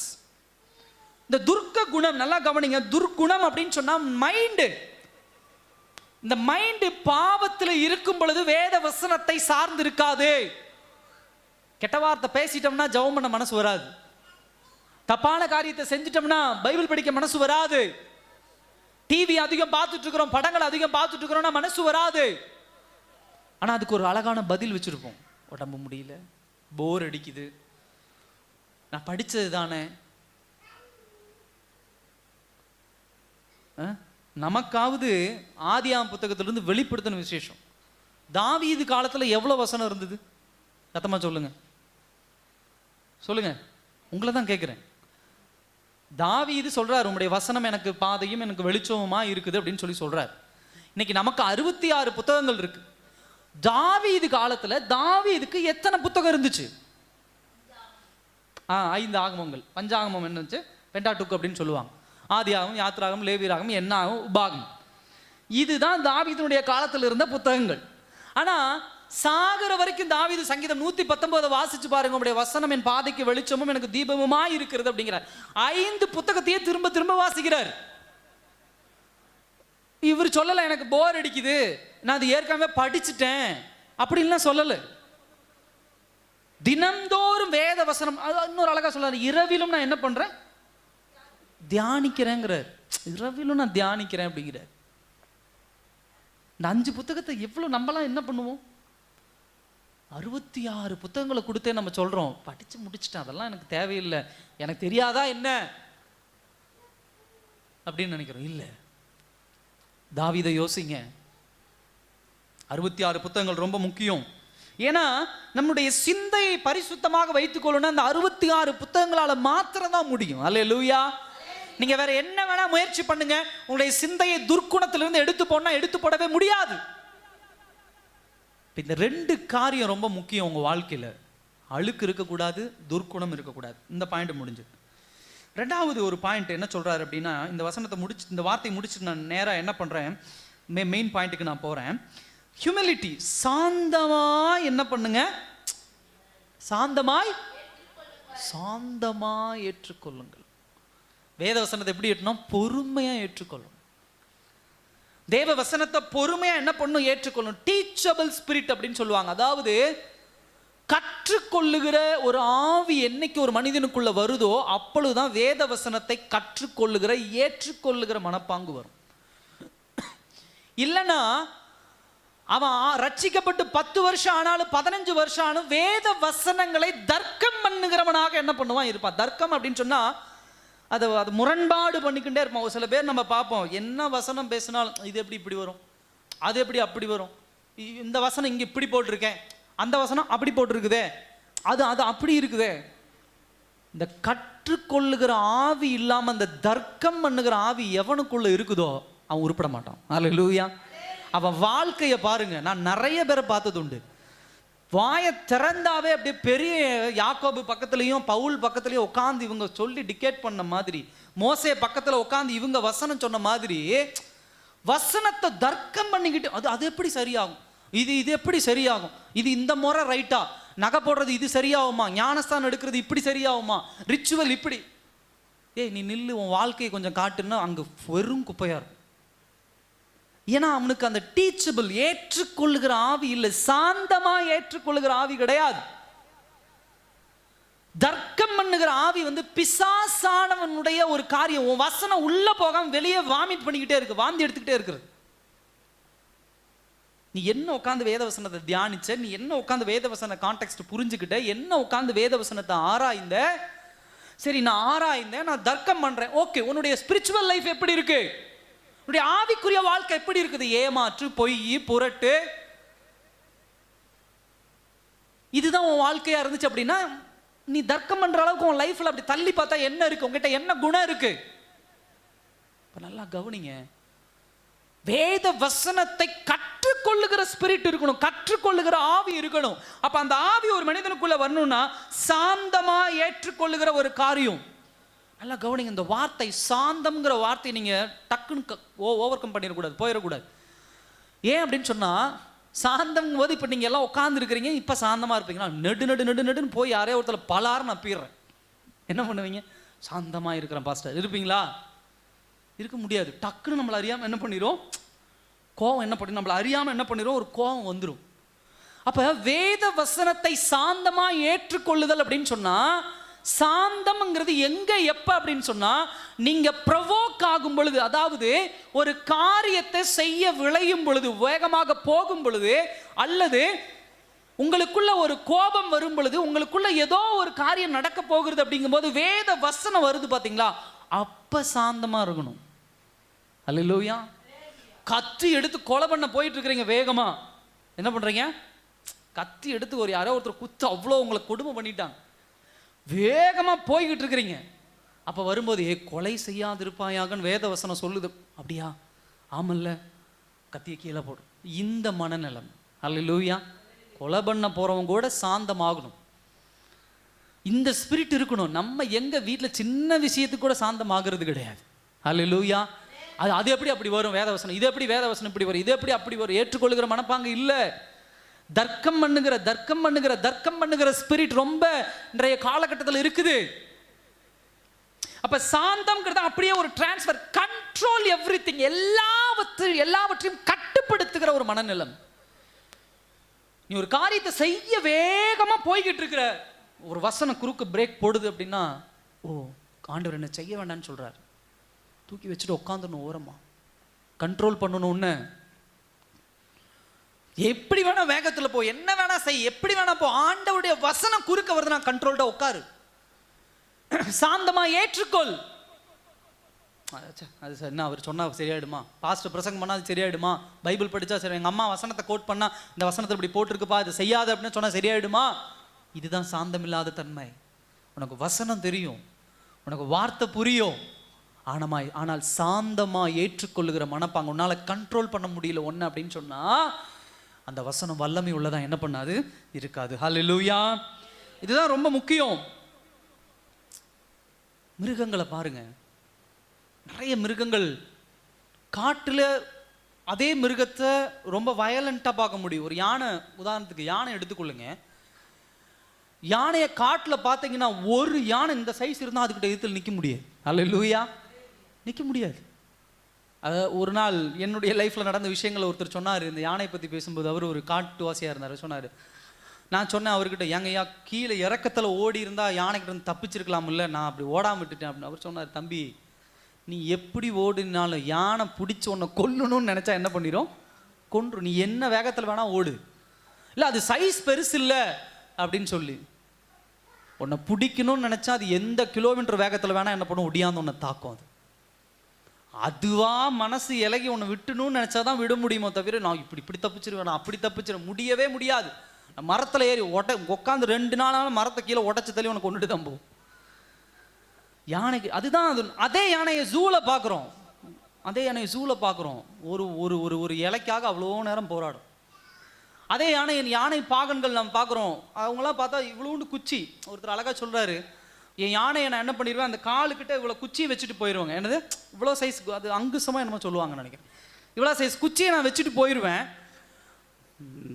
இந்த துர்க்க குணம், நல்லா கவனிங்க. துர்க்குணம் அப்படின்னு சொன்னா மைண்டு. இந்த மைண்டு பாவத்தில் இருக்கும் பொழுது வேத வசனத்தை சார்ந்து இருக்காது. கெட்ட வார்த்தை பேசிட்டோம்னா ஜெபம் பண்ண மனசு வராது. தப்பான காரியத்தை செஞ்சிட்டோம்னா பைபிள் படிக்க மனசு வராது. டிவி அதிகம் பார்த்துட்டு இருக்கிறோம், படங்கள் அதிகம் பார்த்துட்டு இருக்கிறோம்னா மனசு வராது. ஆனா அதுக்கு ஒரு அழகான பதில் வச்சிருப்போம். உடம்பு முடியல, போர் அடிக்குது, நான் படிச்சது தானே. நமக்காவது ஆதியாம் புத்தகத்திலிருந்து வெளிப்படுத்தின விசேஷம். தாவீது காலத்துல எவ்வளவு வசனம் இருந்தது? சத்தமா சொல்லுங்க, சொல்லுங்க, உங்களை தான் கேட்கிறேன். தாவீது சொல்றார், உங்களுடைய வசனம் எனக்கு பாதையும் எனக்கு வெளிச்சமுமா இருக்குது அப்படின்னு சொல்லி சொல்றார். இன்னைக்கு நமக்கு 66 புத்தகங்கள் இருக்கு. தாவீது காலத்துல தாவீதுக்கு எத்தனை புத்தகம் இருந்துச்சு? 5 ஆகமங்கள். பஞ்சாகமம் என்ன இருந்துச்சு? பெண்டாட்டுக்கு அப்படின்னு சொல்லுவாங்க. ஆதியாகமம், யாத்ராகமம், லேவியராகமம், என்னாகும், உபாகம். இதுதான் தாவீதுடைய காலத்தில் இருந்த புத்தகங்கள். ஆனா சாகர வரைக்கும் தாவீது சங்கீதம் 119 வாசிச்சு பாருங்க. உங்களுடைய வசனம் என் பாதைக்கு வெளிச்சமும் எனக்கு தீபமுமா இருக்கிறது அப்படிங்கிறார். 5 புத்தகத்தையே திரும்ப திரும்ப வாசிக்கிறார். இவர் சொல்லலை எனக்கு போர் அடிக்குது, நான் அது ஏற்கனவே படிச்சுட்டேன் அப்படின்லாம் சொல்லலை. தினந்தோறும் வேத வசனம். இன்னொரு அழகா சொல்றாரு, இரவிலும் நான் என்ன பண்றேன், தியானிக்கிறேங்கிறார். இரவிலும் நான் தியானிக்கிறேன் அப்படிங்கிறார். இந்த 5 புத்தகத்தை எவ்வளவு நம்மளாம் என்ன பண்ணுவோம்? 66 புத்தகங்களை கொடுத்தே நம்ம சொல்றோம் படிச்சு முடிச்சுட்டேன், அதெல்லாம் எனக்கு தேவையில்லை, எனக்கு தெரியாதா என்ன அப்படின்னு நினைக்கிறோம். இல்ல, தாவீதை யோசிங்க. 66 புத்தகங்கள் ரொம்ப முக்கியம். ஏன்னா நம்முடைய சிந்தையை பரிசுத்தமாக வைத்துக் கொள்ளணும் அந்த 66 புத்தகங்களால மாத்திரம் தான் முடியும். அல்லேலூயா. நீங்க வேற என்ன வேணா முயற்சி பண்ணுங்க, உங்களுடைய சிந்தையை துர்க்குணத்திலிருந்து எடுத்து போனா எடுத்து போடவே முடியாது. இந்த 2 காரியம் ரொம்ப முக்கியம் உங்க வாழ்க்கையில. அழுக்கு இருக்கக்கூடாது, துர்க்குணம் இருக்கக்கூடாது. இந்த பாயிண்ட் முடிஞ்சு. 2வது ஒரு பாயிண்ட் என்ன சொல்றாரு அப்படின்னா, இந்த வசனத்தை முடிச்சு, இந்த வார்த்தை முடிச்சு நான் நேரா என்ன பண்றேன், மெயின் பாயிண்ட்டுக்கு நான் போறேன். ஹியூமிலிட்டி, சாந்தமாய் என்ன பண்ணுங்க, சாந்தமாய் ஏற்றுக்கொள்ளுங்கள். வேத வசனத்தை எப்படி ஏற்றணும், பொறுமையா ஏற்றுக்கொள்ளும். தேவ வசனத்தை பொறுமையா என்ன பண்ணும், ஏற்றுக்கொள்ளும். டீச்சபிள் ஸ்பிரிட் அப்படின்னு சொல்லுவாங்க. அதாவது கற்றுக்கொள்ளுகிற ஒரு ஆவி என்னைக்கு ஒரு மனிதனுக்குள்ள வருதோ அப்பொழுதுதான் வேத வசனத்தை கற்றுக்கொள்ளுகிற ஏற்றுக்கொள்ளுகிற மனப்பாங்கு வரும். இல்லைன்னா அவன் ரட்சிக்கப்பட்டு 10 வருஷம் ஆனாலும் 15 வருஷம் ஆனாலும் வேத வசனங்களை தர்க்கம் பண்ணுகிறவனாக என்ன பண்ணுவான் இருப்பான். தர்க்கம் அப்படின்னு சொன்னா அது முரண்பாடு பண்ணிக்கிட்டே இருப்பான். சில பேர் நம்ம பார்ப்போம், என்ன வசனம் பேசினாலும் இது எப்படி இப்படி வரும், அது எப்படி அப்படி வரும், இந்த வசனம் இங்கே இப்படி போட்டிருக்கேன், அந்த வசனம் அப்படி போட்டிருக்குதே, அது அப்படி இருக்குதே. இந்த கற்றுக்கொள்ளுகிற ஆவி இல்லாமல் அந்த தர்க்கம் பண்ணுகிற ஆவி எவனுக்குள்ள இருக்குதோ அவன் உருப்பட மாட்டான். அல்லேலூயா. அவன் வாழ்க்கையை பாருங்க, நான் நிறைய பேரை பார்த்தது உண்டு. வாயை திறந்தாவே அப்படியே பெரிய யாக்கோபு பக்கத்துலையும் பவுல் பக்கத்துலையும் உட்காந்து இவங்க சொல்லி டிகேட் பண்ண மாதிரி, மோசே பக்கத்தில் உட்காந்து இவங்க வசனம் சொன்ன மாதிரி வசனத்தை தர்க்கம் பண்ணிக்கிட்டு அது எப்படி சரியாகும், இது எப்படி சரியாகும், இது இந்த முறை ரைட்டா, நகை போடுறது இது சரியாகுமா, ஞானஸ்தானம் எடுக்கிறது இப்படி சரியாகுமா, ரிச்சுவல் இப்படி. நீ நில்லு, உன் வாழ்க்கையை கொஞ்சம் காட்டுன்னா அங்கே வெறும் குப்பையா இருக்கும். ஏன்னா அவனுக்கு அந்த டீச்சபிள் ஏற்றுக்கொள்ளுகிற ஆவி இல்லை, சாந்தமா ஏற்றுக்கொள்ளுகிற ஆவி கிடையாது. தர்க்கம் பண்ணுகிற ஆவி பிசாசானவனுடைய ஒரு காரியம். உன் வசனம் உள்ள போகாம வெளியே வாமிட் பண்ணிக்கிட்டே இருக்கு, வாந்தி எடுத்துக்கிட்டே இருக்கிறது. நீ என்ன உட்காந்து வேத வசனத்தை தியானிச்ச, நீ என்ன உட்காந்து வேத வசன கான்டெக்ஸ்ட் புரிஞ்சுக்கிட்ட, என்ன உட்காந்து வேத வசனத்தை ஆராய்ந்த. சரி, நான் ஆராய்ந்தேன், நான் தர்க்கம் பண்றேன், ஓகே. உன்னுடைய ஸ்பிரிச்சுவல் லைஃப் எப்படி இருக்கு, உன்னுடைய ஆவிக்குரிய வாழ்க்கை எப்படி இருக்குது, ஏமாற்று, பொய், புரட்டு, இதுதான் உன் வாழ்க்கையா இருந்துச்சு அப்படின்னா நீ தர்க்கம் பண்ற அளவுக்கு உன் லைஃப்ல அப்படி தள்ளி பார்த்தா என்ன இருக்கு, உங்ககிட்ட என்ன குணம் இருக்கு. நல்லா கவனிங்க, வேத வசனத்தை கற்றுக்கொள்ளுகிற ஸ்பிரிட் இருக்கணும், கற்றுக்கொள்ளுகிற ஆவி இருக்கணும். அப்ப அந்த ஆவி ஒரு மனிதனுக்குள்ள வரணும்னா சாந்தமா ஏற்றுக்கொள்ளுகிற ஒரு காரியம். நல்லா கவனிங்க, இந்த வார்த்தை சாந்தம்ங்கிற வார்த்தை நீங்க டக்குன்னு ஓவர் கம் பண்ணிடக்கூடாது, போயிடக்கூடாது. ஏன் அப்படின்னு சொன்னா, சாந்தம் போது இப்போ நீங்கள் எல்லாம் உட்காந்து இருக்கிறீங்க, இப்போ சாந்தமாக இருப்பீங்கன்னா நெடுன்னு போய் யாரையோ ஒருத்தர் பலாருன்னு அப்பிடுறேன், என்ன பண்ணுவீங்க, சாந்தமாக இருக்கிறேன் பாஸ்டர் இருப்பீங்களா? இருக்க முடியாது. டக்குன்னு நம்மளை அறியாமல் என்ன பண்ணிடும், கோவம் என்ன பண்ணி நம்மளை அறியாமல் என்ன பண்ணிடும், ஒரு கோவம் வந்துடும். அப்போ வேத வசனத்தை சாந்தமாக ஏற்றுக்கொள்ளுதல் அப்படின்னு சொன்னால், சாந்தம்ங்கிறது எங்க எப்ப அப்படின்னு சொன்னா, நீங்க ப்ரொவோக் ஆகும் பொழுது, அதாவது ஒரு காரியத்தை செய்ய விளையும் பொழுது, வேகமாக போகும் பொழுது, அல்லது உங்களுக்குள்ள ஒரு கோபம் வரும் பொழுது, உங்களுக்குள்ள ஏதோ ஒரு காரியம் நடக்க போகிறது அப்படிங்கும்போது வேத வசனம் வருது பாத்தீங்களா, அப்ப சாந்தமா இருக்கணும். அல்லேலூயா. கத்தி எடுத்து கொலை பண்ண போயிட்டு இருக்கிறீங்க, வேகமா என்ன பண்றீங்க, கத்தி எடுத்து ஒரு யாரோ ஒருத்தர் குத்து அவ்வளோ உங்களை கொடுமை பண்ணிட்டாங்க, வேகமாக போய்கிட்டு இருக்கிறீங்க. அப்போ வரும்போது கொலை செய்யாதிருப்பாயாகன்னு வேத வசனம் சொல்லுது. அப்படியா, ஆமல்ல, கத்தியை கீழே போடும். இந்த மனநலம். அல்லேலூயா. கொலை பண்ண போகிறவங்க கூட சாந்தமாகணும், இந்த ஸ்பிரிட் இருக்கணும். நம்ம எங்கள் வீட்டில் சின்ன விஷயத்துக்கு கூட சாந்தமாகிறது கிடையாது. அல்லேலூயா. அது எப்படி அப்படி வரும் வேத வசனம், இது எப்படி வேத வசனம் இப்படி வரும், இது எப்படி அப்படி வரும், ஏற்றுக்கொள்ளுகிற மனப்பாங்க இல்லை. தர்க்கம் பண்ணுகிற ஸ்பிரிட் ரொம்ப இன்றைய காலகட்டத்தில் இருக்குது. அப்ப சாந்தம்ங்கிறது அப்படியே ஒரு டிரான்ஸ்ஃபர், கண்ட்ரோல் எவ்ரிதிங், எல்லா எல்லாவற்றையும் கட்டுப்படுத்துகிற ஒரு மனநிலம். நீ ஒரு காரியத்தை செய்ய வேகமா போய்கிட்டு இருக்கிற, ஒரு வசனம் குறுக்கு பிரேக் போடுது அப்படின்னா, ஓ ஆண்டவர் என்ன செய்ய வேண்டாம்னு சொல்றாரு, தூக்கி வச்சுட்டு உட்காந்துடணும், ஓரமா கண்ட்ரோல் பண்ணணும்னு. எப்படி வேணா வேகத்துல போ, என்ன வேணா செய், எப்படி வேணா போ, ஆண்டவருடைய வசனம் குறுக்க வருது, நான் கண்ட்ரோல்டா உட்காரு, சாந்தமா ஏற்றுக்கொள். அது என்ன அவர் சொன்னா சரியாயிடுமா, பாஸ்டர் பிரசங்கம் பண்ணா அது சரியாயிடுமா, பைபிள் படிச்சா சரி, எங்க அம்மா வசனத்தை கோட் பண்ணா இந்த வசனத்தை இப்படி போட்டிருக்குப்பா இது செய்யாத அப்படின்னு சொன்னா சரியாயிடுமா? இதுதான் சாந்தம் இல்லாத தன்மை. உனக்கு வசனம் தெரியும், உனக்கு வார்த்தை புரியும், ஆனால் சாந்தமா ஏற்றுக்கொள்ளுகிற மனப்பாங்க உன்னால கண்ட்ரோல் பண்ண முடியல ஒண்ணு அப்படின்னு சொன்னா, அந்த வசனம் வல்லமை உள்ளதா என்ன பண்ணாது, இருக்காது. ஹல்லேலூயா. இதுதான் ரொம்ப முக்கியம். மிருகங்களை பாருங்க, நிறைய மிருகங்கள் காட்டுல அதே மிருகத்தை ரொம்ப வயலண்டா பார்க்க முடியும். ஒரு யானை, உதாரணத்துக்கு யானை எடுத்துக்கொள்ளுங்க. யானையை காட்டுல பார்த்தீங்கன்னா ஒரு யானை இந்த சைஸ் இருந்தால் அதுக்கிட்ட எதிர்த்து நிற்க முடியாது. ஹல்லேலூயா, நிற்க முடியாது. ஒரு நாள் என்னுடைய லைஃப்ல நடந்த விஷயங்களை ஒருத்தர் சொன்னார். இந்த யானையை பற்றி பேசும்போது அவர் ஒரு காட்டுவாசியாக இருந்தார். சொன்னார், நான் சொன்னேன் அவர்கிட்ட, ஏங்கய்யா கீழே இறக்கத்தில் ஓடி இருந்தால் யானைக்கிட்ட இருந்து தப்பிச்சிருக்கலாம், இல்லை நான் அப்படி ஓடாமல் விட்டுட்டேன் அப்படின்னு. அவர் சொன்னார், தம்பி நீ எப்படி ஓடினாலும் யானை பிடிச்சி உன்னை கொல்லணும்னு நினச்சா என்ன பண்ணிடும், கொன்று. நீ என்ன வேகத்தில் வேணா ஓடு, இல்லை அது சைஸ் பெருசு இல்லை அப்படின்னு சொல்லி, உன்னை பிடிக்கணும்னு நினச்சா அது எந்த கிலோமீட்டர் வேகத்தில் வேணா என்ன பண்ணும், ஒடியாந்து உன்னை தாக்கும். அதுவா மனசு இலகி உன்னை விட்டுணும்னு நினச்சாதான் விட முடியுமோ தவிர, நான் இப்படி தப்பிச்சிருவேன், நான் அப்படி தப்பிச்சிருவேன், முடியவே முடியாது. மரத்தில் ஏறி உட்காந்து 2 நாளாலும் மரத்தை கீழே உடச்சி தள்ளி உனக்கு கொண்டுட்டு தான் போகும். யானைக்கு அதுதான். அதே யானையை ஜூவில் பார்க்குறோம், அதே யானையை ஜூவில் பார்க்குறோம், ஒரு ஒரு ஒரு ஒரு இலைக்காக அவ்வளோ நேரம் போராடும். அதே யானை பாகன்கள் நம்ம பார்க்குறோம், அவங்களாம் பார்த்தா இவ்வளோண்டு குச்சி. ஒருத்தர் அழகாக சொல்கிறாரு, என் யானையை நான் என்ன பண்ணிடுவேன், அந்த காலுக்கிட்ட இவ்வளோ குச்சியை வச்சுட்டு போயிடுவாங்க. என்னது இவ்வளோ சைஸ், அது அங்குசமாக என்னமோ சொல்லுவாங்கன்னு நினைக்கிறேன். இவ்வளோ சைஸ் குச்சியை நான் வச்சுட்டு போயிடுவேன்.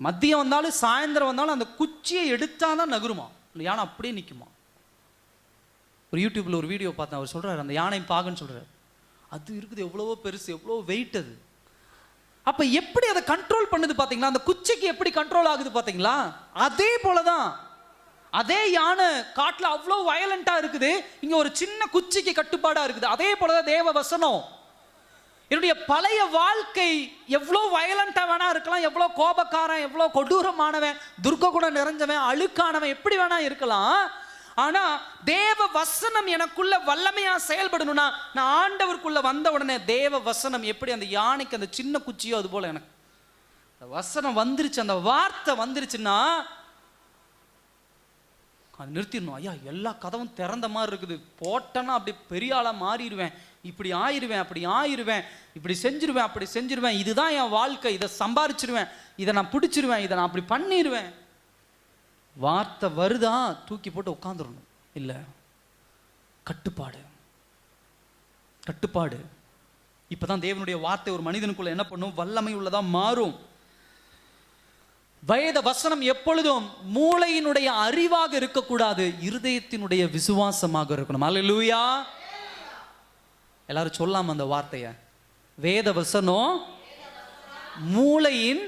மதியம் வந்தாலும் சாயந்தரம் வந்தாலும் அந்த குச்சியை எடுத்தால் தான் நகருமா, இல்லை யானை அப்படியே நிற்குமா. ஒரு யூடியூப்பில் ஒரு வீடியோ பார்த்தேன், அவர் சொல்கிறார், அந்த யானை பாகன்னு சொல்கிறார், அது இருக்குது எவ்வளவோ பெருசு, எவ்வளோ வெயிட் அது. அப்போ எப்படி அதை கண்ட்ரோல் பண்ணுது பார்த்தீங்களா, அந்த குச்சிக்கு எப்படி கண்ட்ரோல் ஆகுது பார்த்தீங்களா. அதே போல தான் அதே யானை காட்டில் அவ்வளோ வயலண்டா இருக்குது, இங்கே ஒரு சின்ன குச்சிக்கு கட்டுப்பாடாக இருக்குது. அதே போல தான் தேவ வசனம். என்னுடைய பழைய வாழ்க்கை எவ்வளோ வயலண்டா வேணா இருக்கலாம், எவ்வளோ கோபக்காரன், எவ்வளோ கொடூரமானவன், துர்க்க குணம் நிறைஞ்சவன், அழுக்கானவன், எப்படி வேணா இருக்கலாம். ஆனா தேவ வசனம் எனக்குள்ள வல்லமையா செயல்படணும்னா, நான் ஆண்டவருக்குள்ள வந்த உடனே தேவ வசனம் எப்படி அந்த யானைக்கு அந்த சின்ன குச்சியோ அது போல எனக்கு வசனம் வந்துருச்சு, அந்த வார்த்தை வந்துருச்சுன்னா அது நிறுத்திடணும். ஐயா எல்லா கதவும் திறந்த மாதிரி இருக்குது, போட்டேன்னா அப்படி பெரிய ஆளா மாறிடுவேன், இப்படி ஆயிடுவேன், அப்படி ஆயிடுவேன், இப்படி செஞ்சிருவேன், அப்படி செஞ்சிருவேன், இதுதான் என் வாழ்க்கை, இதை சம்பாரிச்சிருவேன், இதை நான் பிடிச்சிருவேன், இதை நான் அப்படி பண்ணிடுவேன். வார்த்தை வருதா தூக்கி போட்டு உட்காந்துடணும். இல்லை, கட்டுப்பாடு, கட்டுப்பாடு. இப்பதான் தேவனுடைய வார்த்தை ஒரு மனிதனுக்குள்ள என்ன பண்ணும், வல்லமை உள்ளதா மாறும். வேத வசனம் எப்பொழுதும் மூளையினுடைய அறிவாக இருக்கக்கூடாது, இருதயத்தினுடைய விசுவாசமாக இருக்கணும். அல்லேலூயா. எல்லாரும் சொல்லாம அந்த வார்த்தைய, வேத வசனம் மூளையின்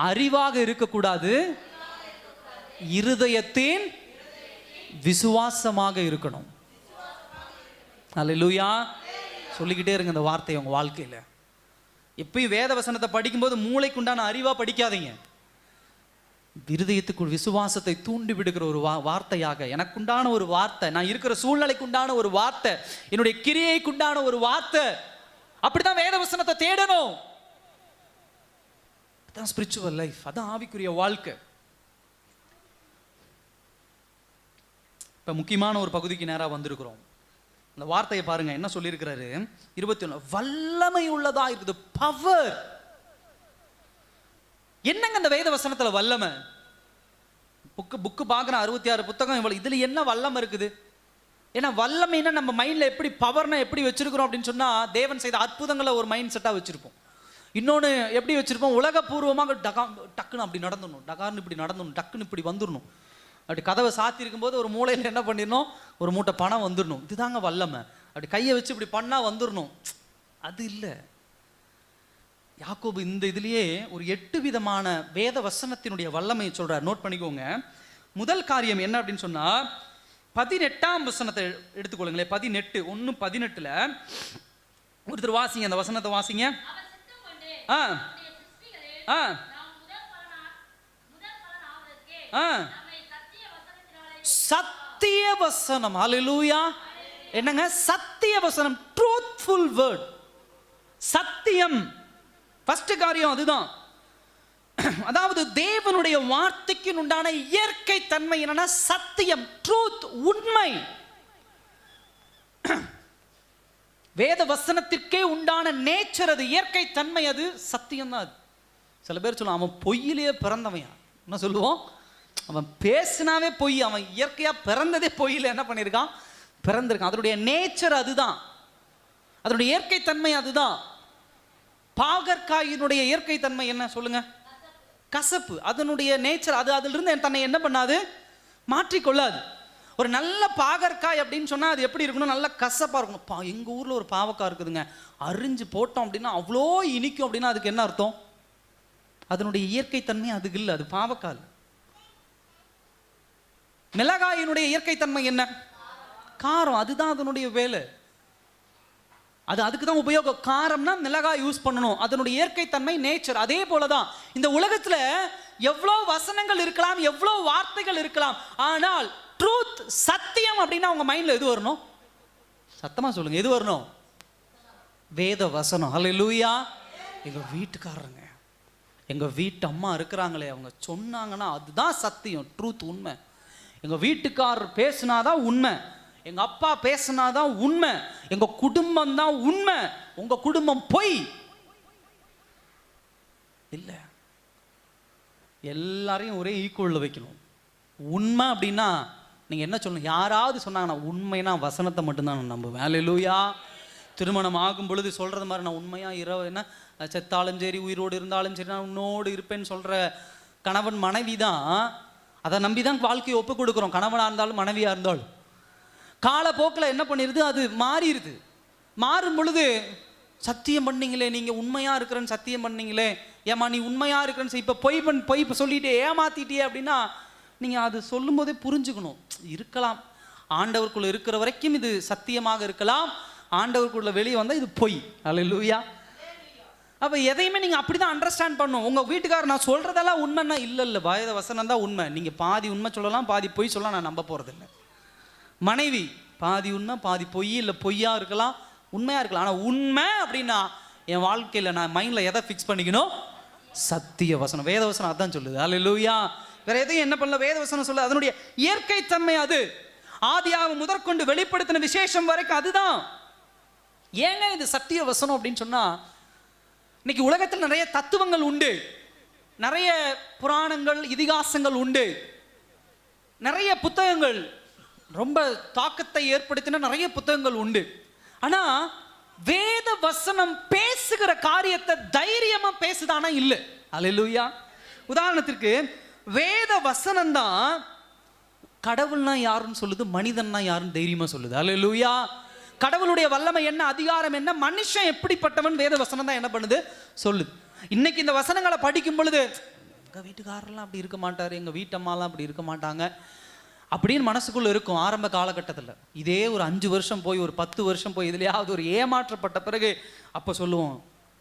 அறிவாக இருக்கக்கூடாது, இருதயத்தின் விசுவாசமாக இருக்கணும். அல்லேலூயா. சொல்லிக்கிட்டே இருங்க இந்த வார்த்தையை உங்க வாழ்க்கையில. எப்பயும் வேத வசனத்தை படிக்கும்போது மூளைக்குண்டான அறிவா படிக்காதீங்க, இருதயத்துக்குள் விசுவாசத்தை தூண்டி விடுகிற ஒரு வார்த்தையாக, எனக்குண்டான ஒரு வார்த்தை, நான் இருக்கிற சூழ்நிலைக்குண்டான ஒரு வார்த்தை, என்னுடைய கிரியைக்குண்டான ஒரு வார்த்தை. அப்படிதான் வேத வசனத்தை தேடணும். அதான் ஸ்பிரிச்சுவல் லைஃப், அதான் ஆவிக்குரிய வாழ்க்கை. இப்ப முக்கியமான ஒரு பகுதிக்கு நேராக வந்திருக்கிறோம். அந்த வார்த்தையை பாருங்க, என்ன சொல்லியிருக்கிறாரு 21, வல்லமை உள்ளதா இருக்குது, பவர். என்னங்க இந்த வேத வசனத்துல வல்லமை? புக்கு பார்க்குறேன், 66 புத்தகம் இவ்வளவு, இதுல என்ன வல்லமை இருக்குது? ஏன்னா வல்லமைன்னா நம்ம மைண்ட்ல எப்படி பவர்னா எப்படி வச்சிருக்கிறோம் அப்படின்னு சொன்னா, தேவன் செய்த அற்புதங்களை ஒரு மைண்ட் செட்டா வச்சிருப்போம். இன்னொன்று எப்படி வச்சிருப்போம், உலகபூர்வமாக டக்குன்னு அப்படி நடந்துடணும், டகார்னு இப்படி நடந்துடணும், டக்குன்னு இப்படி வந்துடணும். அப்படி கதவை சாத்தி இருக்கும்போது ஒரு மூலையில் என்ன பண்ணிடணும், ஒரு மூட்டை பணம் வந்துடணும். இதுதாங்க வல்லமை. அப்படி கையை வச்சு இப்படி பண்ணா வந்துடணும். அது இல்லை. யாக்கோபு இந்த இதுலயே ஒரு 8 விதமான வேத வசனத்தினுடைய வல்லமையை சொல்றார். நோட் பண்ணிக்கோங்க. முதல் காரியம் என்ன அப்படின்னு சொன்னா 18ஆம் வசனத்தை எடுத்துக்கொள்ளுங்களேன். 18:1-18 ஒருத்தர் வாசிங்க, அந்த வசனத்தை வாசிங்க. சத்திய வசனம். ஹல்லேலூயா. என்னங்க சத்திய வசனம்? Truthful word. சத்தியம் ஃபர்ஸ்ட் காரியம் அதுதான். அதாவது தேவனுடைய வார்த்தைக்கு உண்டான இயற்கை தன்மை என்னன்னா சத்தியம், ட்ரூத், உண்மை. வேத வசனத்திற்கே உண்டான நேச்சர் அது, இயற்கை தன்மை அது, சத்தியம் தான் அது. சில பேர் சொல்லுவான் அவன் பொய்யிலேயே பிறந்தவன். என்ன சொல்லுவோம்? அவன் பேசினாவே பொய், அவன் இயற்கையா பிறந்ததே பொய்யில என்ன பண்ணியிருக்கான்? பிறந்திருக்கான். அதனுடைய நேச்சர் அதுதான், அதனுடைய இயற்கை தன்மை அதுதான். பாகற்காயினுடைய இயற்கை தன்மை என்ன சொல்லுங்க? கசப்பு. அதனுடைய நேச்சர் அது. அதிலிருந்து தன்னை என்ன பண்ணாது? மாற்றிக்கொள்ளாது. ஒரு நல்ல பாகற்காய் அப்படின்னு சொன்னா அது எப்படி இருக்கணும்? நல்ல கசப்பா இருக்கணும். எங்க ஊர்ல ஒரு பாவக்காய் இருக்குதுங்க, அரிஞ்சு போட்டோம் அப்படின்னா அவ்வளோ இனிக்கும். அப்படின்னா அதுக்கு என்ன அர்த்தம்? அதனுடைய இயற்கை தன்மை அதுக்கு இல்லை, அது பாவக்காய். மிளகாயினுடைய இயற்கை தன்மை என்ன? காரம். அதுதான் அதனுடைய வேலை, அது அதுக்கு தான் உபயோகம். காரம்னா மிளகாய் யூஸ் பண்ணணும், அதனுடைய இயற்கை தன்மை, நேச்சர். அதே போலதான் இந்த உலகத்துல எவ்வளோ வசனங்கள் இருக்கலாம், எவ்வளோ வார்த்தைகள் இருக்கலாம், ஆனால் ட்ரூத், சத்தியம் அப்படின்னா உங்க மைண்ட்ல எது வரணும்? சத்தமா சொல்லுங்க, எது வரணும்? வேத வசனம். ஹல்லேலூயா. எங்க வீட்டுக்காரங்க, எங்க வீட்டு அம்மா இருக்கிறாங்களே, அவங்க சொன்னாங்கன்னா அதுதான் சத்தியம், ட்ரூத், உண்மை. எங்க வீட்டுக்காரர் பேசினாதான் உண்மை, எங்க அப்பா பேசினாதான் உண்மை, எங்க குடும்பம் தான் உண்மை. உங்க குடும்பம் பொய் இல்ல. எல்லாரையும் ஒரே ஈக்குவல்ல வைக்கணும். உண்மை அப்படின்னா நீங்க என்ன சொல்லணும்? யாராவது சொன்னாங்கன்னா உண்மைனா வசனத்தை மட்டும்தான் நான் நம்புவேன். ஹல்லேலூயா. திருமணம் ஆகும் பொழுது சொல்றது மாதிரி நான் உண்மையா இரவு என்ன செத்தாலும் சரி உயிரோடு இருந்தாலும் சரி நான் உன்னோடு இருப்பேன்னு சொல்ற கணவன் மனைவி தான். அதை நம்பி தான் வாழ்க்கையை ஒப்பு கொடுக்குறோம். கணவனா இருந்தாலும் மனைவியா இருந்தாலும் காலப்போக்கில் என்ன பண்ணிடுது? அது மாறிடுது. மாறும் பொழுது சத்தியம் பண்ணீங்களே, நீங்கள் உண்மையாக இருக்கிறேன்னு சத்தியம் பண்ணீங்களே, ஏமா நீ உண்மையாக இருக்கிறேன்னு இப்போ பொய் சொல்லிட்டு ஏமாத்திட்டியே அப்படின்னா நீங்கள் அது சொல்லும் போதே புரிஞ்சுக்கணும். இருக்கலாம், ஆண்டவருக்குள்ள இருக்கிற வரைக்கும் இது சத்தியமாக இருக்கலாம், ஆண்டவருக்குள்ள வெளியே வந்தால் இது பொய். ஹல்லேலூயா. அப்போ எதையுமே நீங்கள் அப்படி தான் அண்டர்ஸ்டாண்ட் பண்ணணும். உங்கள் வீட்டுக்காரர் நான் சொல்கிறதெல்லாம் உண்மைன்னா இல்லை வேத வசனம் தான் உண்மை. நீங்கள் பாதி உண்மை சொல்லலாம், பாதி பொய் சொல்லலாம், நான் நம்ப போகிறதில்லை. மனைவி பாதி உண்மை பாதி பொய், இல்லை பொய்யா இருக்கலாம், உண்மையா இருக்கலாம். ஆனால் உண்மை அப்படின்னா என் வாழ்க்கையில் நான் மைண்டில் எதை ஃபிக்ஸ் பண்ணிக்கணும்? சத்திய வசனம், வேத வசனம் அதான் சொல்லுது. ஹல்லேலூயா. வேற எதையும் என்ன பண்ணல, வேத வசனம் சொல்ல. அதனுடைய இயற்கை தன்மை அது. ஆதியாகமம் முதற்கொண்டு வெளிப்படுத்தின விசேஷம் வரைக்கும் அதுதான். ஏங்க இது சத்திய வசனம் அப்படின்னு சொன்னா, இன்னைக்கு உலகத்தில் நிறைய தத்துவங்கள் உண்டு, நிறைய புராணங்கள், இதிகாசங்கள் உண்டு, நிறைய புத்தகங்கள், ரொம்ப தாக்கத்தை ஏற்படுத்தின நிறைய புத்தகங்கள் உண்டு. ஆனா வேத வசனம் பேசுகிற காரியத்தை தைரியமா பேசுதானா? இல்லை. ஹல்லேலூயா. உதாரணத்திற்கு வேத வசனம் தான் கடவுள்னா யாருன்னு சொல்லுது, மனிதன்னா யாருன்னு தைரியமா சொல்லுது. ஹல்லேலூயா. கடவுளுடைய வல்லமை என்ன, அதிகாரம் என்ன, மனுஷன் எப்படிப்பட்டவன் வேத வசனம் தான் என்ன பண்ணுது? சொல்லுது. இன்னைக்கு இந்த வசனங்களை படிக்கும் பொழுது எங்க வீட்டுக்காரெல்லாம் அப்படி இருக்க மாட்டாரு, எங்க வீட்டம்மாலாம் அப்படி இருக்க மாட்டாங்க அப்படின்னு மனசுக்குள்ள இருக்கும். ஆரம்ப காலகட்டத்தில் இதே ஒரு 5 வருஷம் போய் ஒரு 10 வருஷம் போய் இதுலையாவது ஒரு ஏமாற்றப்பட்ட பிறகு அப்போ சொல்லுவோம்,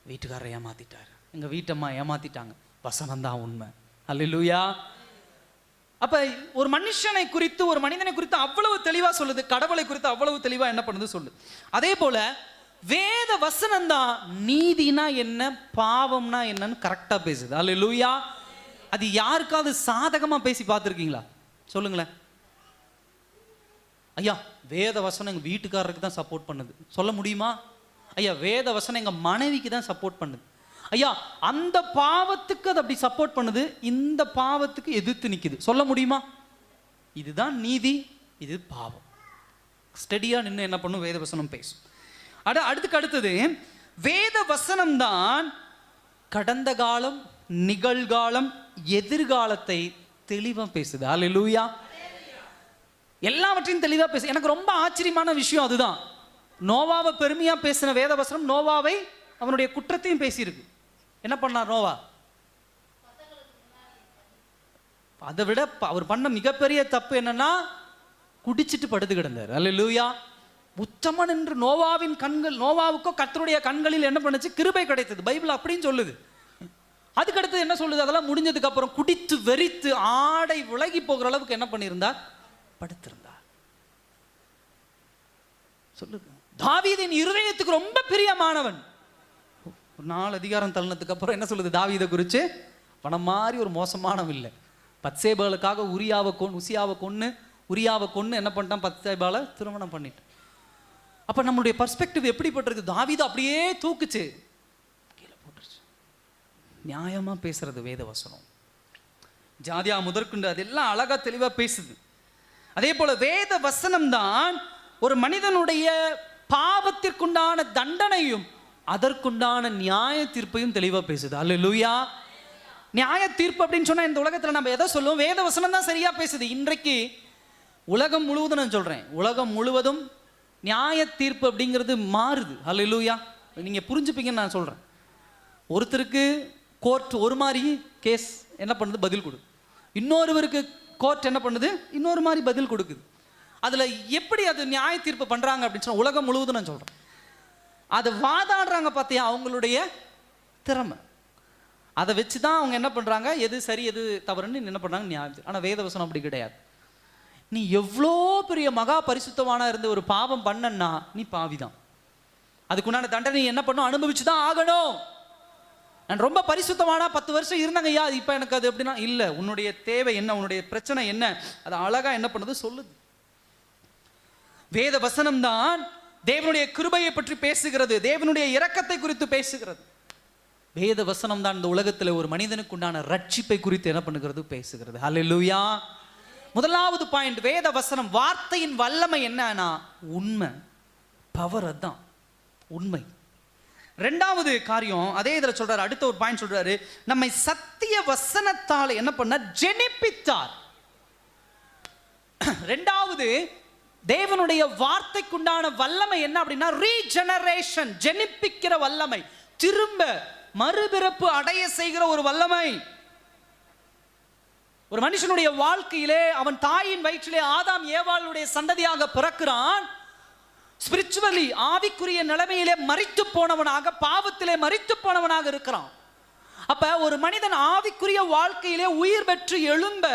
வீட்டுக்காரரை ஏமாத்திட்டாரு, எங்க வீட்டம்மா ஏமாத்திட்டாங்க, வசனம் தான் உண்மை. ஹல்லேலூயா. அப்ப ஒரு மனுஷனை குறித்து, ஒரு மனிதனை குறித்து அவ்வளவு தெளிவா சொல்லுது, கடவுளை குறித்து அவ்வளவு தெளிவா என்ன பண்ணுது சொல்லுது. அதே போல வேத வசனம் தான் நீதினா என்ன, பாவம்னா என்னன்னு கரெக்டா பேசுது. ஹல்லேலூயா. அது யாருக்காவது சாதகமா பேசி பார்த்துருக்கீங்களா? சொல்லுங்களேன். ஐயா வேத வசனம் எங்க வீட்டுக்காரருக்கு தான் சப்போர்ட் பண்ணுது சொல்ல முடியுமா? ஐயா வேத வசனம் எங்க மனைவிக்கு தான் சப்போர்ட் பண்ணுது. ஐயா அந்த பாவத்துக்கு அது அப்படி சப்போர்ட் பண்ணுது, இந்த பாவத்துக்கு எதிர்த்து நிக்குது சொல்ல முடியுமா? இதுதான் நீதி, இது பாவம். ஸ்டடியா நின்று என்ன பண்ணும்? வேத வசனம் பேசும். அடுத்தது வேத வசனம் தான் கடந்த காலம், நிகழ்காலம், எதிர்காலத்தை தெளிவா பேசுது. ஹல்லேலூயா. எல்லாவற்றையும் தெளிவா பேசு. எனக்கு ரொம்ப ஆச்சரியமான விஷயம் அதுதான். நோவாவை பெருமையா பேசின வேத வசனம் நோவாவை அவனுடைய குற்றத்தையும் பேசியிருக்கு. என்ன பண்ணார் நோவா? அதை விட அவர் பண்ண மிகப்பெரிய தப்பு என்னன்னா, குடிச்சிட்டு படுத்து கிடந்தார். அல்லேலூயா. உத்தமன் என்று நோவாவின் கண்கள், நோவாவுக்கோ கர்த்தருடைய கண்களில் என்ன பண்ணுச்சு? கிருபை கிடைத்தது. பைபிள் அப்படின்னு சொல்லுது. அதுக்கடுத்து என்ன சொல்லுது? அதெல்லாம் முடிஞ்சதுக்கு அப்புறம் குடித்து வெறித்து ஆடை விலகி போகிற அளவுக்கு என்ன பண்ணியிருந்தார்? படுத்திருந்தார். சொல்லுது, தாவீதின் இருதயத்துக்கு ரொம்ப பிரியமானவன். ஒரு 4 அதிகாரம் தள்ளினதுக்கு அப்புறம் என்ன சொல்லுது தாவீதை குறித்து? பணம் மாதிரி ஒரு மோசமானவன் இல்லை. பத்சேபாளுக்காக உரியாவை கொன்னு என்ன பண்ணிட்டான்? பத்சேபாளை திருமணம் பண்ணிட்டான். அப்போ நம்மளுடைய பர்ஸ்பெக்டிவ் எப்படிப்பட்டிருக்கு? தாவீது அப்படியே தூக்குச்சு, கீழே போட்டுருச்சு. நியாயமாக பேசுறது வேத வசனம். ஜாதியா முதற்கொண்டு அதெல்லாம் அழகா தெளிவாக பேசுது. அதே போல வேத வசனம் தான் ஒரு மனிதனுடைய பாவத்திற்குண்டான தண்டனையும் அதற்குண்டான நியாய தீர்ப்பையும் தெளிவாக பேசுது. அல்லேலூயா. நியாய தீர்ப்பு அப்படின்னு சொன்னால் இந்த உலகத்தில் நம்ம எதை சொல்லுவோம்? வேத வசனம் தான் சரியாக பேசுது. இன்றைக்கு உலகம் முழுவதும் நான் சொல்கிறேன், உலகம் முழுவதும் நியாய தீர்ப்பு அப்படிங்கிறது மாறுது. அல்லேலூயா. நீங்கள் புரிஞ்சுப்பீங்கன்னு நான் சொல்கிறேன். ஒருத்தருக்கு கோர்ட் ஒரு மாதிரி கேஸ் என்ன பண்ணுது? பதில் கொடு. இன்னொருவருக்கு கோர்ட் என்ன பண்ணுது? இன்னொரு மாதிரி பதில் கொடுக்குது. அதில் எப்படி அது நியாய தீர்ப்பு பண்ணுறாங்க அப்படின்னு சொன்னால் உலகம் முழுவதும் நான் சொல்கிறேன், அதை வாதாடுறாங்க பார்த்தியா, அவங்களுடைய திறமை. அதை வச்சு தான் அவங்க என்ன பண்ணுறாங்க, எது சரி எது தவறுன்னு என்ன பண்ணுறாங்க நியாயம். ஆனால் வேதவசனம் அப்படி கிடையாது. நீ எவ்வளோ பெரிய மகா பரிசுத்தவானா இருந்து ஒரு பாவம் பண்ணன்னா நீ பாவிதான். அதுக்குண்டான தண்டனை என்ன பண்ணும்? அனுபவிச்சு தான் ஆகணும். நான் ரொம்ப பரிசுத்தமானா 10 வருஷம் இருந்தாங்க ஐயா, இப்போ எனக்கு அது எப்படின்னா இல்லை. உன்னுடைய தேவை என்ன, உன்னுடைய பிரச்சனை என்ன, அது அழகாக என்ன பண்ணுது சொல்லுது. வேத வசனம் தான் தேவனுடைய கிருபையை பற்றி பேசுகிறது, தேவனுடைய இரக்கத்தை குறித்து பேசுகிறது. வேத வசனம் தான் இந்த உலகத்தில் ஒரு மனிதனுக்கு உண்டான ரட்சிப்பை குறித்து என்ன பண்ணுகிறது? பேசுகிறது. ஹல்லேலூயா. முதலாவது பாயிண்ட், வேத வசனம் வார்த்தையின் வல்லமை என்னன்னா உண்மை, பவர். அதுதான் உண்மை. ரெண்டாவது காரியம் அதே இதில் சொல்றாரு, அடுத்த ஒரு பாயிண்ட் சொல்றாரு, நம்மை சத்திய வசனத்தால் என்ன பண்ண? ஜெனிப்பித்தார். ரெண்டாவது தேவனுடைய வார்த்தைக்குண்டான வல்லமை என்ன அப்படின்னா ரீஜெனரேஷன், ஜெனிப்பிக்கிற வல்லமை, திரும்ப மறுபிறப்பு அடைய செய்கிற ஒரு வல்லமை. ஒரு மனுஷனுடைய வாழ்க்கையிலே அவன் தாயின் வயிற்றிலே ஆதாம் ஏவாளுடைய சந்ததியாக பிறக்கிறான். ஸ்பிரிச்சுவலி ஆவிக்குரிய நிலைமையிலே மரித்து போனவனாக, பாவத்திலே மரித்து போனவனாக இருக்கிறான். அப்ப ஒரு மனிதன் ஆவிக்குரிய வாழ்க்கையிலே உயிர் பெற்று எழும்ப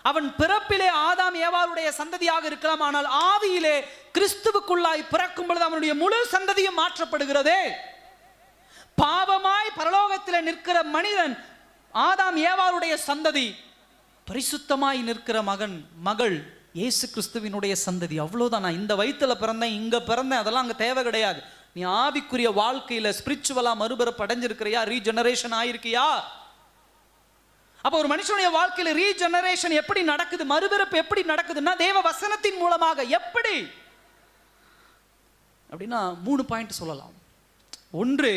அவன் பிறப்பிலே ஆதாம் ஏவாளுடைய சந்ததியாக இருக்கலாம், ஆனால் ஆவியிலே கிறிஸ்துவுக்குள்ளாய் பிறக்கும் பொழுது அவனுடைய முழு சந்ததியும் மாற்றப்படுகிறதே. பாவமாய் பரலோகத்தில் நிற்கிற மனிதன் ஆதாம் ஏவாளுடைய சந்ததி, பரிசுத்தமாய் நிற்கிற மகள் இயேசு கிறிஸ்துவினுடைய சந்ததி. அவ்வளவுதான். நான் இந்த வயிற்றுல பிறந்தேன், இங்க பிறந்தேன், அதெல்லாம் அங்க தேவை கிடையாது. நீ ஆவிக்குரிய வாழ்க்கையில ஸ்பிரிச்சுவலா மறுபிறப்பு அடைஞ்சிருக்கிறியா? ரீஜெனரேஷன் ஆயிருக்கியா? அப்ப ஒரு மனுஷனுடைய வாழ்க்கையில ரீஜெனரேஷன் எப்படி நடக்குது, மறுபிறப்பு எப்படி நடக்குதுன்னா தேவ வசனத்தின் மூலமாக. எப்படி அப்படின்னா 3 பாயிண்ட் சொல்லலாம். ஒன்று,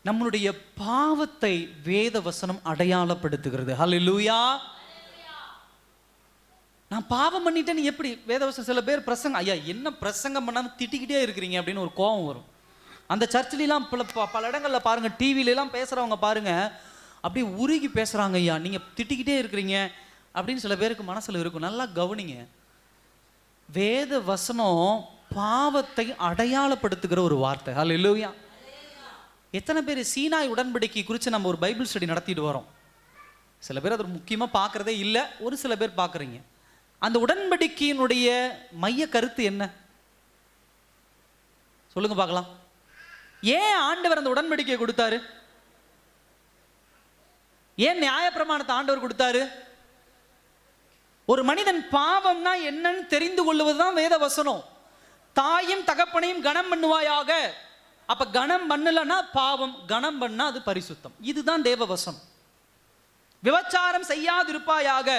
நம்மளுடைய பாவத்தை வேத வசனம் அடையாளப்படுத்துகிறது. ஹல்லேலூயா. நான் பாவம் பண்ணிட்டேன்னு எப்படி வேதவசனம்? சில பேர் பிரசங்கம், ஐயா என்ன பிரசங்கம் பண்ணாமல் திட்டிக்கிட்டே இருக்கிறீங்க அப்படின்னு ஒரு கோபம் வரும். அந்த சர்ச்சிலாம் பல இடங்களில் பாருங்க, டிவிலெலாம் பேசுகிறவங்க பாருங்க, அப்படியே உருகி பேசுகிறாங்க. ஐயா நீங்கள் திட்டிக்கிட்டே இருக்கிறீங்க அப்படின்னு சில பேருக்கு மனசில் இருக்கும். நல்லா கவனிங்க, வேத வசனம் பாவத்தை அடையாளப்படுத்துகிற ஒரு வார்த்தை. ஹல்லேலூயா. எத்தனை பேர் சீனாய் உடன்படிக்கை குறித்து நம்ம ஒரு பைபிள் ஸ்டடி நடத்திட்டு வரோம். சில பேர் அது முக்கியமாக பார்க்குறதே இல்லை, ஒரு சில பேர் பார்க்குறீங்க. அந்த உடன்படிக்கையினுடைய மைய கருத்து என்ன சொல்லுங்க பார்க்கலாம். ஏன் ஆண்டவர் அந்த உடன்படிக்கையை கொடுத்தாரு? ஏன் நியாயப்பிரமாணத்தை ஆண்டவர் கொடுத்தாரு? ஒரு மனிதன் பாவம்னா என்னன்னு தெரிந்து கொள்வதுதான் வேத வசனம். தாயும் தகப்பனையும் கனம் பண்ணுவாயாக. அப்ப கனம் பண்ணலன்னா பாவம், கனம் பண்ணா அது பரிசுத்தம். இதுதான் தேவ வசனம். விபச்சாரம் செய்யாதிருப்பாயாக,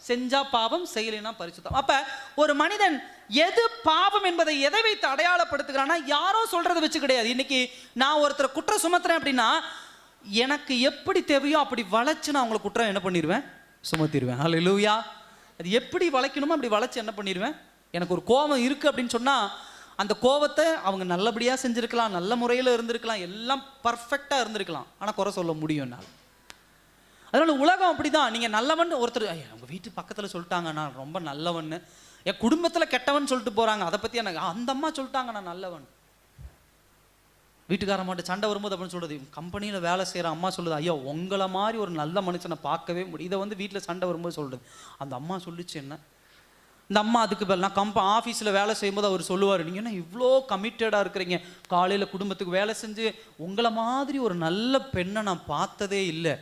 செஞ்சா பாவம், செய்யலைன்னா பரிசுத்தம். அப்ப ஒரு மனிதன் எது பாவம் என்பதை எதை வைத்து அடையாளப்படுத்துகிறான்னா யாரோ சொல்றதை வச்சு கிடையாது. இன்னைக்கு நான் ஒருத்தரை குற்றம் சுமத்துறேன் அப்படின்னா எனக்கு எப்படி தேவையோ அப்படி வளைச்சு நான் அவங்களை குற்றம் என்ன பண்ணிடுவேன்? சுமத்திடுவேன். ஹல்லேலூயா. அது எப்படி வளைக்கணுமோ அப்படி வளைச்சு என்ன பண்ணிடுவேன்? எனக்கு ஒரு கோபம் இருக்கு அப்படின்னு சொன்னா அந்த கோபத்தை அவங்க நல்லபடியாக செஞ்சுருக்கலாம், நல்ல முறையில் இருந்திருக்கலாம், எல்லாம் பர்ஃபெக்டாக இருந்திருக்கலாம். ஆனால் குறை சொல்ல முடியும் என்னால். அதனால உலகம் அப்படி தான். நீங்கள் நல்லவன் ஒருத்தர் உங்கள் வீட்டு பக்கத்தில் சொல்லிட்டாங்க நான் ரொம்ப நல்லவன், என் குடும்பத்தில் கெட்டவன் சொல்லிட்டு போகிறாங்க, அதை பற்றி எனக்கு அந்த அம்மா சொல்லிட்டாங்க நான் நல்லவன். வீட்டுக்கார மாட்டு சண்டை வரும்போது அப்படின்னு சொல்கிறது, கம்பெனியில் வேலை செய்கிற அம்மா சொல்லுது, ஐயோ உங்களை மாதிரி ஒரு நல்ல மனுஷனை பார்க்கவே முடியும். இதை வந்து வீட்டில் சண்டை வரும்போது சொல்கிறது, அந்த அம்மா சொல்லிச்சு என்ன. இந்த அம்மா அதுக்கு பதில் நான் ஆஃபீஸில் வேலை செய்யும்போது அவர் சொல்லுவார், நீங்கள் என்ன இவ்வளோ கமிட்டடாக இருக்கிறீங்க, காலையில் குடும்பத்துக்கு வேலை செஞ்சு உங்களை மாதிரி ஒரு நல்ல பெண்ணை நான் பார்த்ததே இல்லை.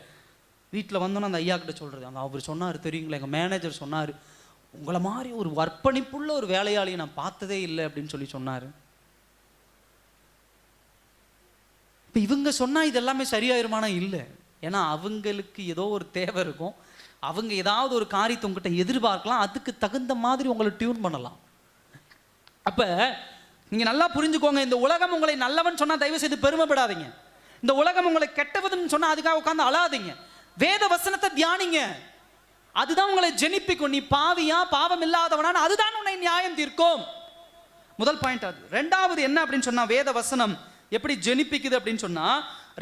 வீட்டில் வந்தோன்னா அந்த ஐயா கிட்ட சொல்கிறது, அந்த அவர் சொன்னார் தெரியுங்களா, எங்கள் மேனேஜர் சொன்னார், உங்களை மாதிரி ஒரு அர்ப்பணிப்புள்ள ஒரு வேலையாளியை நான் பார்த்ததே இல்லை அப்படின்னு சொல்லி சொன்னார். இப்போ இவங்க சொன்னால் இதெல்லாமே சரியாயிருமானா இல்லை. ஏன்னா அவங்களுக்கு ஏதோ ஒரு தேவை இருக்கும், அவங்க ஏதாவது ஒரு காரியத்தை உங்ககிட்ட எதிர்பார்க்கலாம், அதுக்கு தகுந்த மாதிரி உங்களை டியூன் பண்ணலாம். அப்போ நீங்கள் நல்லா புரிஞ்சுக்கோங்க, இந்த உலகம் உங்களை நல்லவன் சொன்னால் தயவு செய்து பெருமைப்படாதீங்க. இந்த உலகம் உங்களை கெட்டவதுன்னு சொன்னால் அதுக்காக உட்காந்து அழாதீங்க. வேத வசனத்தை தியானிங்க, அதுதான் உங்களை ஜெனிப்பிக்கும். நீ பாவியா பாவம் இல்லாதவனான அதுதான் உன்னை நியாயம் தீர்க்கும். முதல் பாயிண்ட் அது. ரெண்டாவது என்ன அப்படின்னு சொன்னா, வேத வசனம் எப்படி ஜெனிப்பிக்குது அப்படின்னு சொன்னா,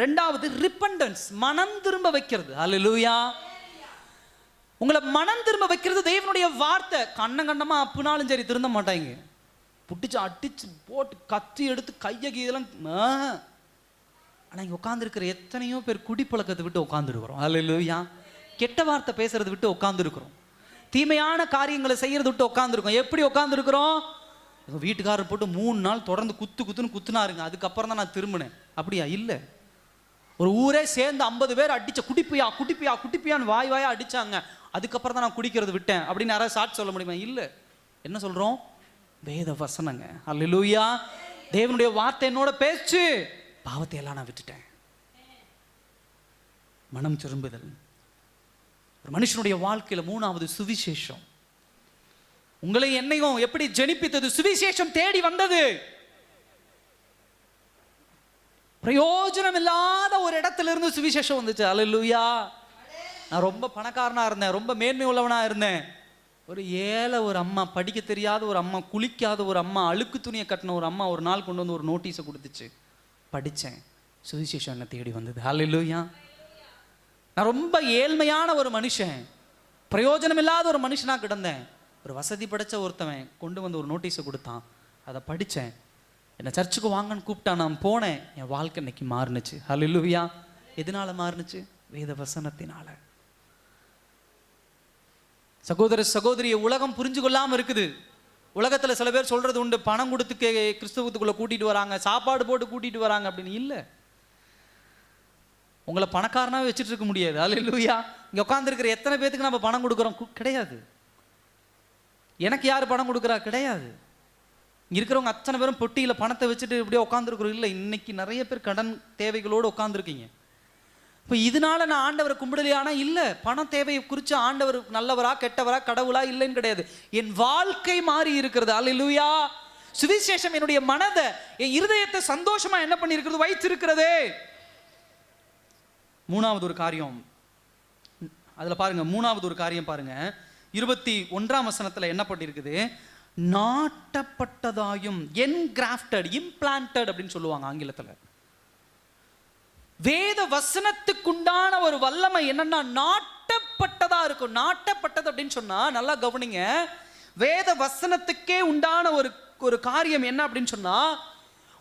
ரெண்டாவது ரிப்பண்டன்ஸ், மனம் திரும்ப வைக்கிறது. அல்லேலூயா. உங்களை மனம் திரும்ப வைக்கிறது தேவனுடைய வார்த்தை. கண்ணமா அப்புனாலும் சரி திருந்த மாட்டாங்க, புட்டிச்சு அடிச்சு போட்டு கத்தி எடுத்து கையை கீதெல்லாம். ஆனால் இங்கே உட்காந்துருக்கிற எத்தனையோ பேர் குடிப்பழக்கத்தை விட்டு உட்காந்துருக்குறோம். அல்லேலூயா. கெட்ட வார்த்தை பேசுறது விட்டு உட்காந்துருக்குறோம், தீமையான காரியங்களை செய்யறது விட்டு உட்காந்துருக்கோம். எப்படி உட்காந்துருக்குறோம்? எங்கள் வீட்டுக்காரர் போட்டு 3 நாள் தொடர்ந்து குத்துன்னு குத்துனாருங்க, அதுக்கப்புறம் தான் நான் திரும்பினேன். அப்படியா? இல்லை. ஒரு ஊரே சேர்ந்து 50 பேர் அடிச்ச குடிப்பியா குடிப்பியா குடிப்பியான்னு வாயா அடிச்சாங்க, அதுக்கப்புறம் தான் நான் குடிக்கிறது விட்டேன் அப்படின்னு யாராவது சாட்சி சொல்ல முடியுமா? இல்லை. என்ன சொல்கிறோம்? வேத வசனங்க. அல்லேலூயா. தேவனுடைய வார்த்தை என்னோட பேச்சு, பாவத்தை எல்லாம் நான் விட்டுட்டேன். மனம் திரும்புதல் ஒரு மனுஷனுடைய வாழ்க்கையில் மூணாவது சுவிசேஷம். உங்களை என்னையும் எப்படி ஜெனிப்பித்தது? சுவிசேஷம் தேடி வந்தது. பிரயோஜனம் இல்லாத ஒரு இடத்துல இருந்து சுவிசேஷம் வந்துச்சு. அல்லேலூயா. நான் ரொம்ப பணக்காரனா இருந்தேன், ரொம்ப மேன்மை உள்ளவனா இருந்தேன். ஒரு ஏழை ஒரு அம்மா, படிக்க தெரியாத ஒரு அம்மா, குளிக்காத ஒரு அம்மா, அழுக்கு துணியை கட்டின ஒரு அம்மா ஒரு நாள் கொண்டு வந்து ஒரு நோட்டீஸை கொடுத்துச்சு. படித்தேன், சுவிசேஷம் என்னை தேடி வந்தது. அல்லேலூயா. நான் ரொம்ப ஏழ்மையான ஒரு மனுஷன், பிரயோஜனம் இல்லாத ஒரு மனுஷனாக கிடந்தேன். ஒரு வசதி படைச்ச ஒருத்தவன் கொண்டு வந்து ஒரு நோட்டீஸை கொடுத்தான், அதை படித்தேன். என்னை சர்ச்சுக்கு வாங்கன்னு கூப்பிட்டான், நான் போனேன். என் வாழ்க்கை இன்னைக்கு மாறுனுச்சு. அல்லேலூயா. எதனால மாறுனுச்சு? வேத வசனத்தினால. சகோதர சகோதரிய, உலகம் புரிஞ்சு கொள்ளாமல் இருக்குது. உலகத்தில் சில பேர் சொல்றது உண்டு, பணம் கொடுத்து கிறிஸ்தவத்துக்குள்ளே கூட்டிகிட்டு வராங்க, சாப்பாடு போட்டு கூட்டிகிட்டு வராங்க அப்படின்னு. இல்லை, உங்களை பணக்காரனாக வச்சுட்டு இருக்க முடியாது. அல்லேலூயா. இங்கே உட்காந்துருக்கிற எத்தனை பேத்துக்கு நம்ம பணம் கொடுக்குறோம்? கிடையாது. எனக்கு யார் பணம் கொடுக்குறா? கிடையாது. இங்கே இருக்கிறவங்க அத்தனை பேரும் பொட்டியில் பணத்தை வச்சுட்டு இப்படியே உட்காந்துருக்குறோம். இல்லை, இன்னைக்கு நிறைய பேர் கடன் தேவைகளோடு உட்காந்துருக்கீங்க. இப்போ இதனால நான் ஆண்டவரை கும்பிடலையானா? இல்லை. பண தேவையை குறித்து ஆண்டவர் நல்லவரா கெட்டவரா கடவுளா இல்லைன்னு கிடையாது. என் வாழ்க்கை மாறி இருக்கிறது. அல்லேலூயா. சுவிசேஷம் என்னுடைய மனதை, என் இருதயத்தை சந்தோஷமா என்ன பண்ணியிருக்கிறது? வைத்திருக்கிறதே. மூணாவது ஒரு காரியம் அதில் பாருங்க. மூணாவது ஒரு காரியம் பாருங்க, 21ஆம் வசனத்தில் என்ன பண்ணியிருக்குது? நாட்டப்பட்டதாயும், என்கிராஃப்டட், இம்ப்ளான்டட் அப்படின்னு சொல்லுவாங்க ஆங்கிலத்தில். வேத வசனத்துக்குண்டான ஒரு வல்லமை என்னன்னா நாட்டப்பட்டதா இருக்கும். நாட்டப்பட்டது அப்படின்னு சொன்னா நல்லா கவனிங்க. வேத வசனத்துக்கே உண்டான ஒரு காரியம் என்ன அப்படின்னு சொன்னா,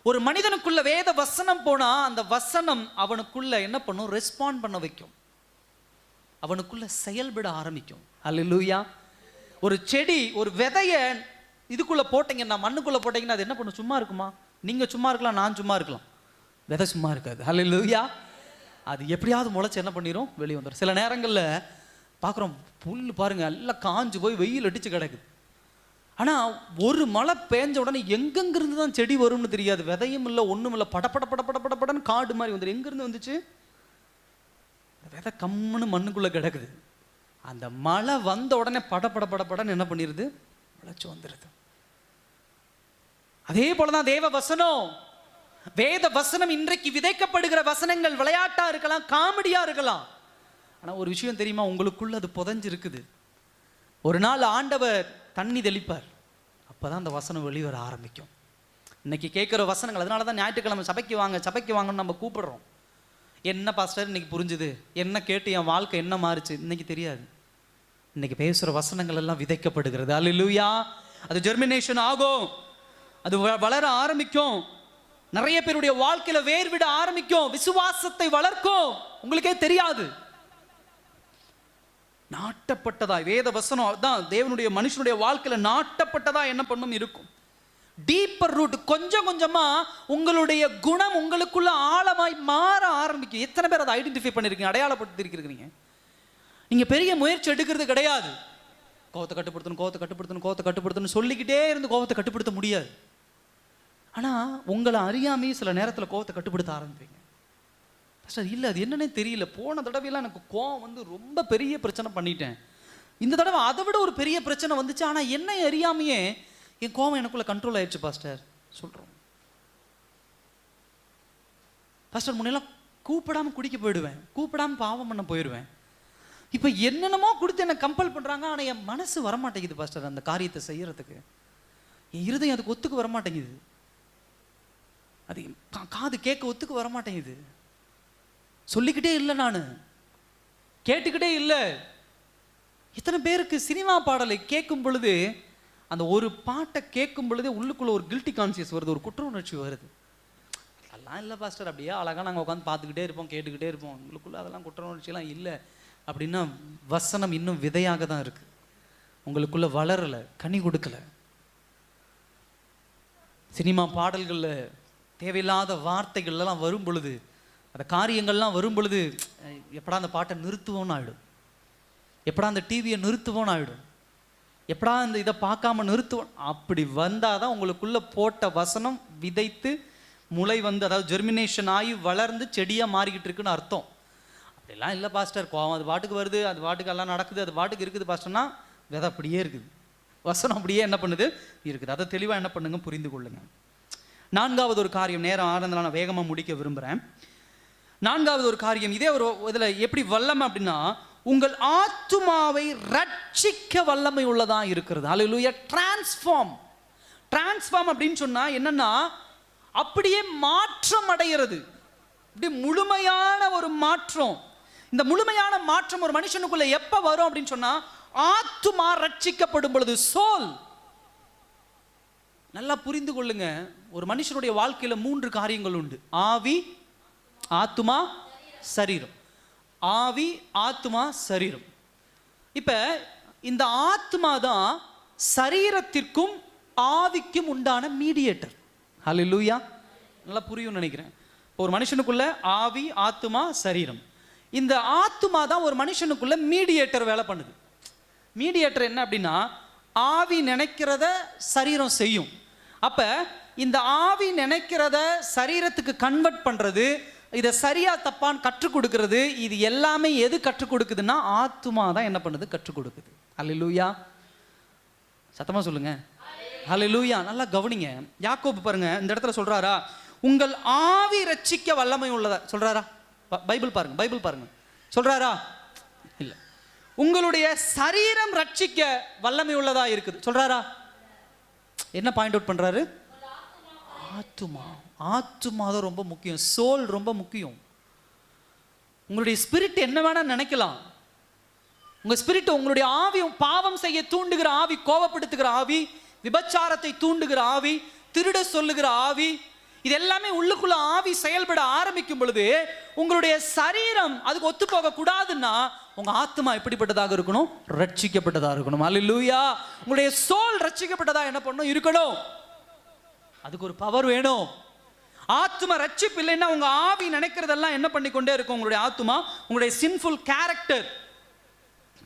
ஒரு மனிதனுக்குள்ள வேத வசனம் போனா அந்த வசனம் அவனுக்குள்ள என்ன பண்ணும்? ரெஸ்பாண்ட் பண்ண வைக்கும், அவனுக்குள்ள செயல்பட ஆரம்பிக்கும். அல்லேலூயா. ஒரு செடி, ஒரு விதைய இதுக்குள்ள போட்டீங்கன்னா, மண்ணுக்குள்ள போட்டீங்கன்னா அது என்ன பண்ணும்? சும்மா இருக்குமா? நீங்க சும்மா இருக்கலாம், நான் சும்மா இருக்கலாம், விதை சும்மா இருக்காது. அல்லேலூயா. அது எப்படியாவது முளைச்சு என்ன பண்ணிடும்? வெளியே வந்துடும். சில நேரங்களில் பார்க்குறோம், புல் பாருங்க எல்லாம் காஞ்சு போய் வெயில் அடிச்சு கிடக்குது. ஆனால் ஒரு மழை பேஞ்ச உடனே எங்கெங்கிருந்து தான் செடி வரும்னு தெரியாது. விதையும் இல்லை, ஒன்றும் இல்லை, படப்படன்னு காடு மாதிரி வந்துடும். எங்கேருந்து வந்துச்சு? விதை கம்முன்னு மண்ணுக்குள்ளே கிடக்குது. அந்த மழை வந்த உடனே படப்படன்னு என்ன பண்ணிடுது? முளைச்சு வந்துடுது. அதே போலதான் தேவ வசனம், வேத வசனம். இன்றைக்கு விதைக்கப்படுகிற வசனங்கள் விளையாட்டா இருக்கலாம், காமெடியா இருக்கலாம். ஆனால் ஒரு விஷயம் தெரியுமா? உங்களுக்குள்ள அது புதைஞ்சு இருக்குது. ஒரு நாள் ஆண்டவர் தண்ணி தெளிப்பார், அப்போதான் அந்த வசனம் வெளிவர ஆரம்பிக்கும். இன்னைக்கு கேட்குற வசனங்கள், அதனால தான் ஞாயிற்றுக்கிழமை சபைக்கு வாங்கன்னு நம்ம கூப்பிடுறோம். என்ன பாஸ்டர் இன்னைக்கு புரிஞ்சுது, என்ன கேட்டு என் வாழ்க்கை என்ன மாறுச்சு இன்னைக்கு தெரியாது. இன்னைக்கு பேசுகிற வசனங்கள் எல்லாம் விதைக்கப்படுகிறது. அல்லேலூயா. அது ஜெர்மினேஷன் ஆகும், அது வளர ஆரம்பிக்கும், நிறைய பேருடைய வாழ்க்கையில வேர் விட ஆரம்பிக்கும், விசுவாசத்தை வளர்க்கும். உங்களுக்கே தெரியாது. நாட்டப்பட்டதா வேத வசனம் தான் தேவனுடைய மனுஷனுடைய வாழ்க்கையில நாட்டப்பட்டதா என்ன பண்ணும் இருக்கும். டீப்பர் ரூட், கொஞ்சம் கொஞ்சமா உங்களுடைய குணம் உங்களுக்குள்ள ஆழமாய் மாற ஆரம்பிக்கும். எத்தனை பேர் அதை ஐடென்டிஃபை பண்ணிருக்கீங்க, அடையாளப்படுத்தி இருக்கிறீங்க? நீங்க பெரிய முயற்சி எடுக்கிறது கிடையாது. கோவத்தை கட்டுப்படுத்தணும் சொல்லிக்கிட்டே இருந்து கோவத்தை கட்டுப்படுத்த முடியாது. ஆனா உங்களை அறியாமையே சில நேரத்தில் கோவத்தை கட்டுப்படுத்த ஆரம்பிப்பீங்க. இல்லை அது என்னன்னே தெரியல, போன தடவையெல்லாம் எனக்கு கோவம் ரொம்ப பெரிய பிரச்சனை பண்ணிட்டேன், இந்த தடவை அதை விட ஒரு பெரிய பிரச்சனை வந்துச்சு, ஆனால் என்னை அறியாமையே என் கோவம் எனக்குள்ள கண்ட்ரோல் ஆயிடுச்சு பாஸ்டர் சொல்கிறோம். பாஸ்டர் முன்னெல்லாம் கூப்பிடாம குடிக்க போயிடுவேன், கூப்பிடாம பாவம் பண்ண போயிடுவேன். இப்போ என்னென்னமோ கொடுத்து என்னை கம்பல் பண்ணுறாங்க, ஆனால் என் மனசு வரமாட்டேங்குது பாஸ்டர் அந்த காரியத்தை செய்யறதுக்கு. என் இருதயம் அதுக்கு ஒத்துக்கு வரமாட்டேங்குது, அது காது கேட்க ஒத்துக்கு வரமாட்டேங்குது. சொல்லிக்கிட்டே இல்லை, நான் கேட்டுக்கிட்டே இல்லை. எத்தனை பேருக்கு சினிமா பாடலை கேட்கும் பொழுது, அந்த ஒரு பாட்டை கேட்கும் பொழுதே உள்ளுக்குள்ள ஒரு கில்ட்டி கான்சியஸ் வருது, ஒரு குற்ற உணர்ச்சி வருது. அதெல்லாம் இல்லை பாஸ்டர், அப்படியே அழகாக நாங்கள் உட்காந்து பார்த்துக்கிட்டே இருப்போம், கேட்டுக்கிட்டே இருப்போம், உங்களுக்குள்ள அதெல்லாம் குற்ற உணர்ச்சியெல்லாம் இல்லை அப்படின்னா வசனம் இன்னும் விதையாக தான் இருக்கு, உங்களுக்குள்ள வளரலை, கனி கொடுக்கல. சினிமா பாடல்களில் தேவையில்லாத வார்த்தைகள்லாம் வரும் பொழுது, அந்த காரியங்கள்லாம் வரும் பொழுது, எப்படா அந்த பாட்டை நிறுத்துவோன்னு ஆகிடும், எப்படா அந்த டிவியை நிறுத்துவோன்னு ஆகிடும், எப்படா இந்த இதை பார்க்காம நிறுத்துவோம். அப்படி வந்தால் தான் உங்களுக்குள்ளே போட்ட வசனம் விதைத்து முளை அதாவது ஜெர்மினேஷன் ஆகி வளர்ந்து செடியாக மாறிக்கிட்டு இருக்குன்னு அர்த்தம். அப்படிலாம் இல்லை பாஸ்டர், கோவம் அது பாட்டுக்கு வருது, அது பாட்டுக்கு எல்லாம் நடக்குது, அது பாட்டுக்கு இருக்குது பாஸ்டர்னா விதை அப்படியே இருக்குது, வசனம் அப்படியே என்ன பண்ணுது இருக்குது. அதை தெளிவாக என்ன பண்ணுங்க, புரிந்து கொள்ளுங்க. நான்காவது ஒரு காரியம், நேரம் ஆனதுனால நான் வேகமாக முடிக்க விரும்புகிறேன். நான்காவது ஒரு காரியம், இதே ஒரு இதில் எப்படி வல்லமை அப்படின்னா, உங்கள் ஆத்துமாவை ரட்சிக்க வல்லமை உள்ளதா இருக்கிறது. அல்லேலூயா. டிரான்ஸ்ஃபார்ம் அப்படின்னு சொன்னா என்னன்னா, அப்படியே மாற்றம் அடைகிறது, இப்படி முழுமையான ஒரு மாற்றம். இந்த முழுமையான மாற்றம் ஒரு மனுஷனுக்குள்ள எப்ப வரும் அப்படின்னு சொன்னா, ஆத்துமா ரட்சிக்கப்படும் பொழுது. சோல் நல்லா புரிந்து கொள்ளுங்க, ஒரு மனுஷனுடைய வாழ்க்கையில 3 காரியங்கள் உண்டு: ஆவி, ஆத்துமா, சரீரம். ஆவி, ஆத்துமா, சரீரம். இப்ப இந்த ஆத்துமா தான் சரீரத்திற்கும் ஆவிக்கும் உண்டான மீடியேட்டர். ஹல்லேலூயா. நல்லா புரியும் நினைக்கிறேன். ஒரு மனுஷனுக்குள்ள ஆவி, ஆத்துமா, சரீரம். இந்த ஆத்துமா தான் ஒரு மனுஷனுக்குள்ள மீடியேட்டர் வேலை பண்ணுது. மீடியேட்டர் என்ன அப்படின்னா, ஆவி நினைக்கிறத சரீரம் செய்யும். அப்ப இந்த ஆவி நினைக்கிறத சரீரத்துக்கு கன்வெர்ட் பண்றது, இதை சரியா தப்பான்னு கற்றுக் கொடுக்கிறது, இது எல்லாமே எது கற்றுக் கொடுக்குதுன்னா ஆத்துமா தான் என்ன பண்ணுது, கற்றுக் கொடுக்குது. அல்லேலூயா. சத்தமா சொல்லுங்க அல்லேலூயா. நல்லா கவனிங்க. யாக்கோபு பாருங்க, இந்த இடத்துல சொல்றாரா, உங்கள் ஆவி ரட்சிக்க வல்லமை உள்ளதா சொல்றாரா? பைபிள் பாருங்க சொல்றாரா? இல்ல. உங்களுடைய சரீரம் ரட்சிக்க வல்லமை உள்ளதா இருக்குது சொல்றாரா? என்ன பாயிண்ட் அவுட் பண்றாரு? ஆத்துமா தான் ரொம்ப முக்கியம். சோல் ரொம்ப முக்கியம். உங்களுடைய ஸ்பிரிட் என்ன வேணா நினைக்கலாம், உங்க ஸ்பிரிட், உங்களுடைய ஆவி, பாவம் செய்ய தூண்டுகிற ஆவி, கோபப்படுத்துகிற ஆவி, விபச்சாரத்தை தூண்டுகிற ஆவி, திருட சொல்லுகிற ஆவி, இது எல்லாமே உள்ளுக்குள்ள ஆவி செயல்பட ஆரம்பிக்கும் பொழுது உங்களுடைய சரீரம் அதுக்கு ஒத்து போக கூடாதுன்னா உங்க ஆத்மா எப்படிப்பட்டதாக இருக்கணும்? ரட்சிக்கப்பட்டதாக இருக்கணும். அல்லேலூயா. உங்களுடைய சோல் ரட்சிக்கப்பட்டதா என்ன பண்ணணும்? இருக்கணும். அதுக்கு ஒரு பவர் வேணும். ஆத்மா ரட்சிப்பு இல்லைன்னா உங்க ஆவி நினைக்கிறதெல்லாம் என்ன பண்ணிக்கொண்டே இருக்கும்? உங்களுடைய ஆத்மா, உங்களுடைய சின்ஃபுல் கேரக்டர்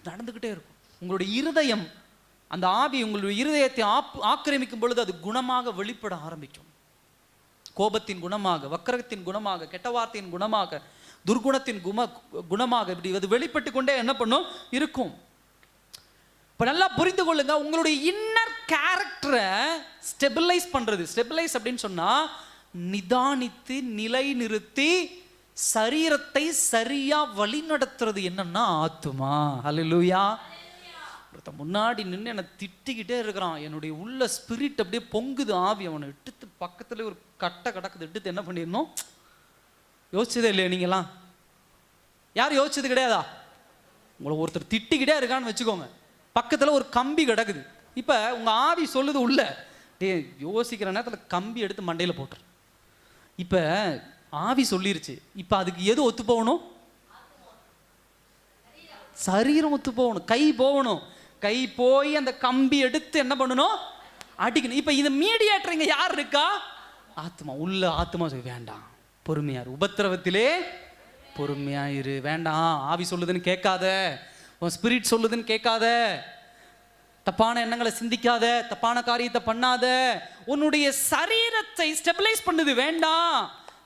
நடந்துகிட்டே இருக்கும். உங்களுடைய இருதயம், அந்த ஆவி உங்களுடைய இருதயத்தை ஆக்கிரமிக்கும் பொழுது அது குணமாக வெளிப்பட ஆரம்பிக்கும். கோபத்தின் குணமாக, வக்கரத்தின் குணமாக, கெட்ட வார்த்தையின் குணமாக, துர்குணத்தின் குணமாக இப்படி அது வெளிப்பட்டு கொண்டே என்ன பண்ணும்? இருக்கும். இப்போ நல்லா புரிந்து கொள்ளுங்க, உங்களுடைய இன்னர் கேரக்டரை ஸ்டெபிலைஸ் பண்றது. ஸ்டெபிலைஸ் அப்படின்னு சொன்னா நிதானித்து நிலைநிறுத்தி சரீரத்தை சரியா வழி நடத்துறது என்னன்னா ஆத்துமா. அல்லேலூயா. ஒருத்தன் முன்னாடி நின்று என்னை திட்டிக்கிட்டே இருக்கிறான். என்னுடைய உள்ள ஸ்பிரிட் அப்படியே பொங்குது, ஆவி. அவனை எடுத்து பக்கத்துல ஒரு கட்டை கிடக்குது, எடுத்து என்ன பண்ணிடணும்? யோசிச்சதே இல்லையா நீங்களாம்? யாரும் யோசிச்சது கிடையாதா? உங்களை ஒருத்தர் திட்டிக்கிட்டே இருக்கான்னு வச்சுக்கோங்க, பக்கத்துல ஒரு கம்பி கிடக்குது. இப்ப உங்க ஆவி சொல்லுது உள்ள, டே யோசிக்கிற நேரத்துல கம்பி எடுத்து மண்டையில போட்டுரு. இப்ப ஆவி சொல்லிருச்சு, இப்ப அதுக்கு எது ஒத்து போகணும்? சரீரம் ஒத்து போகணும், கை போகணும். கை போய் அந்த கம்பி எடுத்து என்ன பண்ணணும்? அடிக்கணும். இப்ப இந்த மீடியேட்டர் இங்க யார் இருக்கா? ஆத்மா. உள்ள ஆத்மா சொல்லி, வேண்டாம் பொறுமையாரு, உபத்திரவத்திலே பொறுமையாயிரு, வேண்டாம் ஆவி சொல்லுதுன்னு கேட்காத, உன் ஸ்பிரிட் சொல்லுதுன்னு கேட்காத, தப்பான எண்ணங்களை சிந்திக்காத, தப்பான காரியத்தை பண்ணாத, உன்னுடைய சரீரத்தை ஸ்டெபிலைஸ் பண்ணுது, வேண்டாம்.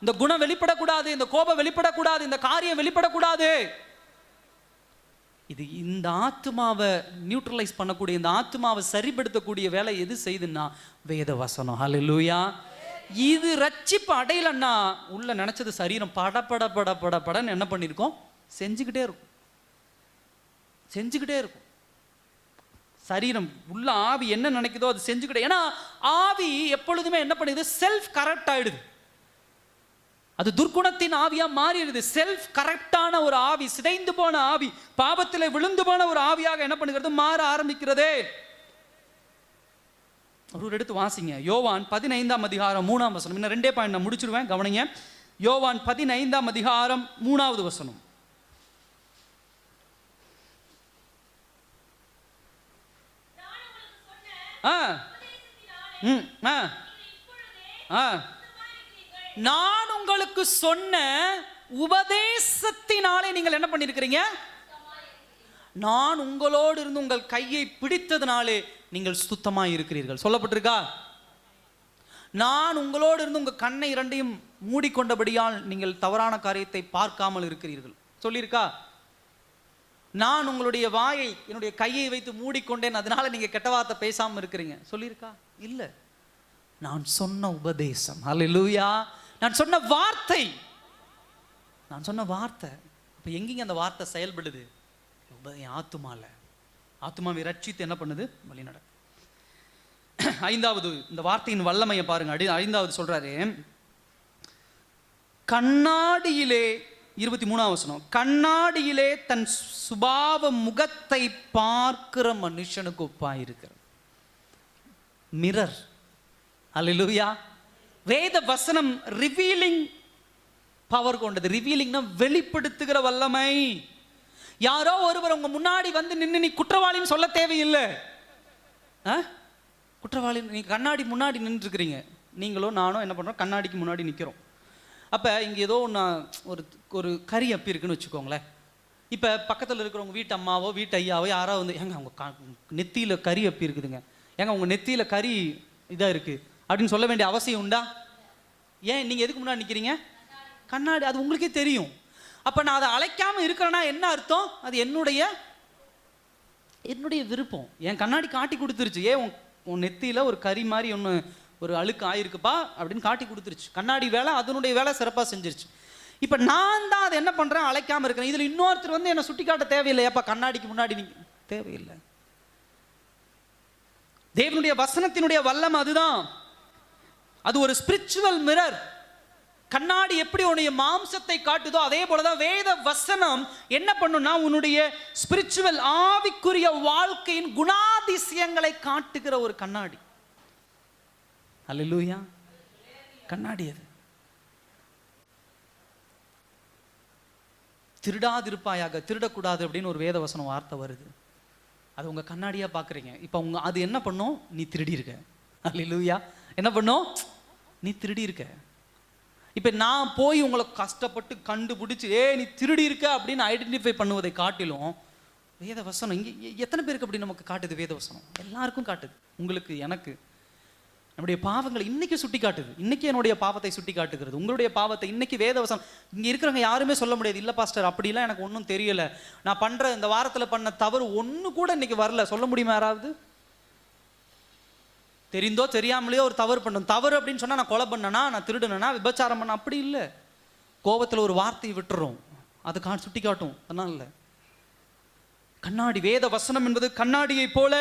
இந்த குணம் வெளிப்படக்கூடாது, இந்த கோபம் வெளிப்படக்கூடாது, இந்த காரியம் வெளிப்படக்கூடாது. இது இந்த ஆத்மாவை நியூட்ரலைஸ் பண்ணக்கூடிய, இந்த ஆத்மாவை சரிப்படுத்தக்கூடிய வேலை எது செய்யுதுன்னா வேத வசனம். ஹல்லேலூயா. இது ரட்சிப்பு அடையலன்னா உள்ள நினைச்சது சரீரம் பட படன்னு என்ன பண்ணிருக்கோம்? செஞ்சுக்கிட்டே இருக்கும், செஞ்சுக்கிட்டே இருக்கும். சரீரம் உள்ள ஆவி என்ன நினைக்குதோ அது செஞ்சுக்கிட்டே. ஏன்னா ஆவி எப்பொழுதுமே என்ன பண்ணுது? செல்ஃப் கரெக்ட் ஆயிடுது. அது துர்க்குணத்தின் ஆவியா மாறிடுது. செல்ஃப் கரெக்டான ஒரு ஆவி, சிதைந்து போன ஆவி, பாவத்திலே விழுந்து போன ஒரு ஆவியாக என்ன பண்ணுகிறது? மாற ஆரம்பிக்கிறதே. ஒரு எடுத்து வாசிங்க, யோவான் 15ஆம் அதிகாரம் 3ஆம் வசனம். இன்னும் 2 பாயிண்ட் நான் முடிச்சிருவேன், கவனிங்க. யோவான் 15ஆம் அதிகாரம் 3வது வசனம். நான் உங்களுக்கு சொன்ன உபதேசத்தினாலே நீங்கள் என்ன பண்ணிருக்கிறீங்க? நான் உங்களோடு இருந்து உங்கள் கையை பிடித்ததினாலே நீங்கள் சுத்தமாய் இருக்கிறீர்கள். சொல்லப்பட்டிருக்கா? நான் உங்களோடு இருந்து உங்கள் கண்ணை இரண்டையும் மூடிக்கொண்டபடியால் நீங்கள் தவறான காரியத்தை பார்க்காமல் இருக்கிறீர்கள் சொல்லியிருக்கா? நான் உங்களுடைய வாயை என்னுடைய கையை வைத்து மூடிக்கொண்டேன், அதனால நீங்க கெட்ட வார்த்தை பேசாம இருக்கிறீங்க சொல்லியிருக்கா? இல்ல. நான் சொன்ன உபதேசம், ஹல்லேலூயா, நான் சொன்ன வார்த்தை, நான் சொன்ன வார்த்தை. அப்ப எங்கேங்க அந்த வார்த்தை செயல்படுது? ஆத்துமால. ஆத்துமாவை ரட்சித்து என்ன பண்ணுது? வழி நட. 5வது இந்த வார்த்தையின் வல்லமையை பாருங்க. 5வது சொல்றாரு, கண்ணாடியிலே 23ஆம் வசனம், கண்ணாடியிலே தன் சுபாவ முகத்தை பார்க்கிற மனுஷனுக்கு ஒப்பாயிருக்கிறது. மிரர். அல்லேலூயா. வேத வசனம் ரிவீலிங் பவர் கொண்டது. ரிவீலிங்னா வெளிப்படுத்துகிற வல்லமை. யாரோ ஒருவர் உங்க முன்னாடி வந்து நின்று நீ குற்றவாளின்னு சொல்ல தேவையில்லை. குற்றவாளி, நீங்க கண்ணாடி முன்னாடி நின்று இருக்கிறீங்க. நீங்களோ நானோ என்ன பண்றோம்? கண்ணாடிக்கு முன்னாடி நிற்கிறோம். அப்போ இங்கே ஏதோ ஒன்று ஒரு கறி அப்பி இருக்குன்னு வச்சுக்கோங்களேன். இப்போ பக்கத்தில் இருக்கிறவங்க வீட்டு அம்மாவோ வீட்டு ஐயாவோ யாரோ வந்து, ஏங்க அவங்க நெத்தியில் கறி அப்பி இருக்குதுங்க, ஏங்க உங்கள் நெத்தியில் கறி இதாக இருக்குது அப்படின்னு சொல்ல வேண்டிய அவசியம் உண்டா? ஏன்? நீங்கள் எதுக்கு முன்னாடி நிற்கிறீங்க? கண்ணாடி. அது உங்களுக்கே தெரியும். அப்போ நான் அதை அழைக்காமல் இருக்கிறேன்னா என்ன அர்த்தம்? அது என்னுடைய விருப்பம். என் கண்ணாடி காட்டி கொடுத்துருச்சு, ஏன் உன் நெத்தியில் ஒரு கறி மாதிரி ஒன்று ஒரு அழுக்கு ஆயிருக்குப்பா அப்படின்னு காட்டி கொடுத்துருச்சு. கண்ணாடி வேலை அதனுடைய வேலை சிறப்பாக செஞ்சிருச்சு. இப்போ நான் தான் அதை என்ன பண்ணுறேன்? அழைக்காமல் இருக்கிறேன். இதில் இன்னொருத்தர் வந்து என்னை சுட்டி காட்ட தேவையில்லை. ஏப்பா கண்ணாடிக்கு முன்னாடி நீங்கள் தேவையில்லை. தேவனுடைய வசனத்தினுடைய வல்லம் அதுதான். அது ஒரு ஸ்பிரிச்சுவல் மிரர். கண்ணாடி எப்படி உன்னுடைய மாம்சத்தை காட்டுதோ அதே போலதான் வேத வசனம் என்ன பண்ணும்னா உன்னுடைய ஸ்பிரிச்சுவல் ஆவிக்குரிய வாழ்க்கையின் குணாதிசயங்களை காட்டுகிற ஒரு கண்ணாடி. அல்லேலூயா. கண்ணாடி அது. திருடாதிருப்பாயாக, திருடக்கூடாது அப்படின்னு ஒரு வேத வசனம் வார்த்தை வருது. அது உங்க கண்ணாடியா பாக்குறீங்க. இப்ப உங்க அது என்ன பண்ணும்? நீ திருடி இருக்க. அல்லேலூயா. என்ன பண்ணும்? நீ திருடி இருக்க. இப்ப நான் போய் உங்களை கஷ்டப்பட்டு கண்டுபிடிச்சு நீ திருடி இருக்க அப்படின்னு ஐடென்டிஃபை பண்ணுவதை காட்டிலும் வேத வசனம் இங்க எத்தனை பேருக்கு அப்படி நமக்கு காட்டுது? வேத வசனம் எல்லாருக்கும் காட்டுது. உங்களுக்கு, எனக்கு, நம்முடைய பாவங்களை இன்னைக்கு சுட்டி காட்டுது. இன்னைக்கு என்னுடைய பாவத்தை சுட்டி காட்டுகிறது. உங்களுடைய பாவத்தை இன்னைக்கு வேத வசனம். இங்க இருக்கிறவங்க யாருமே சொல்ல முடியாது, இல்ல பாஸ்டர் அப்படிலாம் எனக்கு ஒன்றும் தெரியல, நான் பண்ற இந்த வாரத்துல பண்ண தவறு ஒண்ணு கூட இன்னைக்கு வரல, சொல்ல முடியுமா யாராவது? தெரிந்தோ தெரியாமலையோ ஒரு தவறு பண்ணும். தவறு அப்படின்னு சொன்னா நான் கொலை பண்ணனா, நான் திருடுனா, விபச்சாரம் பண்ண, அப்படி இல்லை. கோபத்துல ஒரு வார்த்தையை விட்டுறோம், அது சுட்டி காட்டும். அதனால இல்லை. கண்ணாடி, வேத வசனம் என்பது கண்ணாடியை போல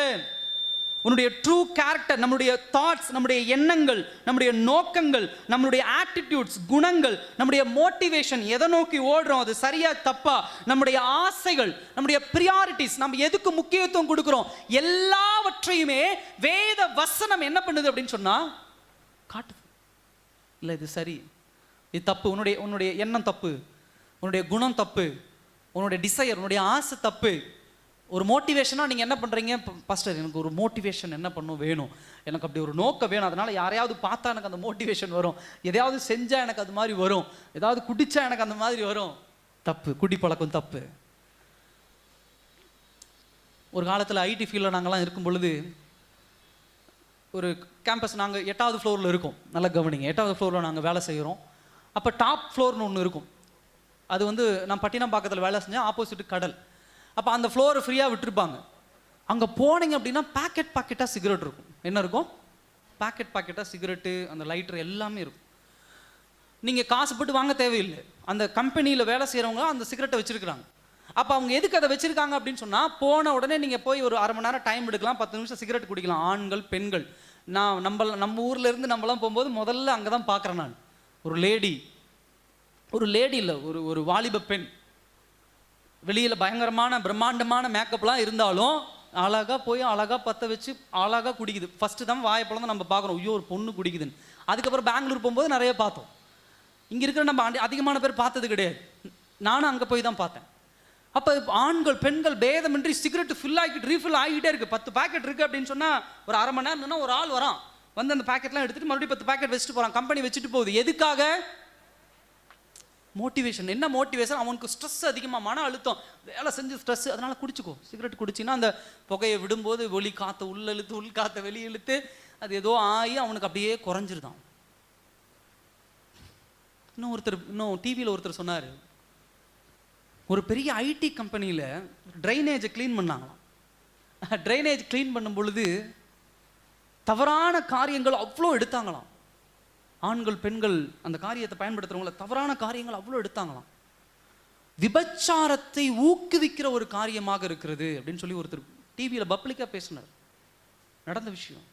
உன்னுடைய ட்ரூ கேரக்டர், நம்முடைய தாட்ஸ், நம்முடைய எண்ணங்கள், நம்முடைய நோக்கங்கள், நம்முடைய ஆட்டிடியூட்ஸ், குணங்கள், நம்முடைய மோட்டிவேஷன், எதை நோக்கி ஓடுறோம், அது சரியா தப்பா, நம்முடைய ஆசைகள், நம்முடைய பிரியாரிட்டிஸ், நம்ம எதுக்கு முக்கியத்துவம் கொடுக்கிறோம், எல்லாவற்றையுமே வேத வசனம் என்ன பண்ணுது அப்படின்னு சொன்னா காட்டுது. இல்லை இது சரி, இது தப்பு, உன்னுடைய எண்ணம் தப்பு, உன்னுடைய குணம் தப்பு, உன்னுடைய டிசையர், உன்னுடைய ஆசை தப்பு. ஒரு மோட்டிவேஷனாக நீங்கள் என்ன பண்ணுறீங்க, பாஸ்டர் எனக்கு ஒரு மோட்டிவேஷன் என்ன பண்ணும் வேணும், எனக்கு அப்படி ஒரு நோக்கம் வேணும், அதனால் யாரையாவது பார்த்தா எனக்கு அந்த மோட்டிவேஷன் வரும், எதையாவது செஞ்சால் எனக்கு அது மாதிரி வரும், ஏதாவது குடித்தா எனக்கு அந்த மாதிரி வரும். தப்பு, குடி பழக்கம் தப்பு. ஒரு காலத்தில் ஐடி ஃபீல்டில் நாங்கள்லாம் இருக்கும் பொழுது ஒரு கேம்பஸ், நாங்கள் 8வது ஃப்ளோரில் இருக்கோம், நல்லா கவனிங்க, 8வது ஃப்ளோரில் நாங்கள் வேலை செய்கிறோம். அப்போ டாப் ஃப்ளோர்னு ஒன்று இருக்கும், அது வந்து நான் பட்டினப்பாக்கத்தில் வேலை செஞ்சேன், ஆப்போசிட் கடல். அப்போ அந்த ஃப்ளோரை ஃப்ரீயாக விட்டுருப்பாங்க. அங்கே போனீங்க அப்படின்னா பாக்கெட்டாக சிகரெட் இருக்கும். என்ன இருக்கும்? பாக்கெட்டாக சிகரெட்டு, அந்த லைட்டர் எல்லாமே இருக்கும். நீங்கள் காசு போட்டு வாங்க தேவையில்லை, அந்த கம்பெனியில் வேலை செய்கிறவங்க அந்த சிகரெட்டை வச்சுருக்குறாங்க. அப்போ அவங்க எதுக்கு அதை வச்சுருக்காங்க அப்படின்னு சொன்னால், போன உடனே நீங்கள் போய் ஒரு அரை மணி நேரம் டைம் எடுக்கலாம், 10 நிமிஷம் சிகரெட் குடிக்கலாம். ஆண்கள், பெண்கள். நான் நம்ம ஊரில் இருந்து நம்மளாம் போகும்போது முதல்ல அங்கே தான் பார்க்குறேன் நான் ஒரு லேடி இல்லை, ஒரு வாலிப பெண், வெளியில் பயங்கரமான பிரம்மாண்டமான மேக்கப்லாம் இருந்தாலும் அழகாக போய் அழகாக பற்ற வச்சு அழகாக குடிக்குது. ஃபஸ்ட்டு தான் வாயப்பழம் தான் நம்ம பார்க்குறோம், ஐயோ ஒரு பொண்ணு குடிக்குதுன்னு. அதுக்கப்புறம் பெங்களூர் போகும்போது நிறைய பார்த்தோம். இங்கே இருக்கிற நம்ம அதிகமான பேர் பார்த்தது கிடையாது, நானும் அங்கே போய் தான் பார்த்தேன். அப்போ ஆண்கள் பெண்கள் பேதமின்றி சிகரெட்டு ஃபில் ஆகிட்டு ரீஃபில் ஆகிட்டே இருக்குது. 10 பாக்கெட் இருக்குது அப்படின்னு சொன்னால் ஒரு அரை மணி நேரம்னா ஒரு ஆள் வரான், வந்து அந்த பாக்கெட்லாம் எடுத்துகிட்டு மறுபடியும் 10 பாக்கெட் வச்சுட்டு போகிறான். கம்பெனி வச்சுட்டு போகுது. எதுக்காக? மோட்டிவேஷன். என்ன மோட்டிவேஷன்? அவனுக்கு ஸ்ட்ரெஸ் அதிகமாக, மன அழுத்தம், வேலை செஞ்சு ஸ்ட்ரெஸ், அதனால் குடிச்சிக்கோ. சிகரெட் குடிச்சின்னா அந்த புகையை விடும்போது ஒளி காற்றை உள்ள இழுத்து உள் காற்றை வெளியே இழுத்து அது ஏதோ ஆகி அவனுக்கு அப்படியே குறைஞ்சிருதான். இன்னும் டிவியில் ஒருத்தர் சொன்னார், ஒரு பெரிய ஐடி கம்பெனியில் ட்ரைனேஜை க்ளீன் பண்ணாங்களாம். ட்ரைனேஜ் க்ளீன் பண்ணும் பொழுது தவறான காரியங்கள் அவ்வளோ எடுத்தாங்களாம். ஆண்கள் பெண்கள் அந்த காரியத்தை பயன்படுத்துறவங்கள தவறான காரியங்கள் அவ்வளோ எடுத்தாங்களாம். விபச்சாரத்தை ஊக்குவிக்கிற ஒரு காரியமாக இருக்கிறது அப்படின்னு சொல்லி ஒருத்தர் டிவியில் பப்ளிக்காக பேசினார். நடந்த விஷயம்.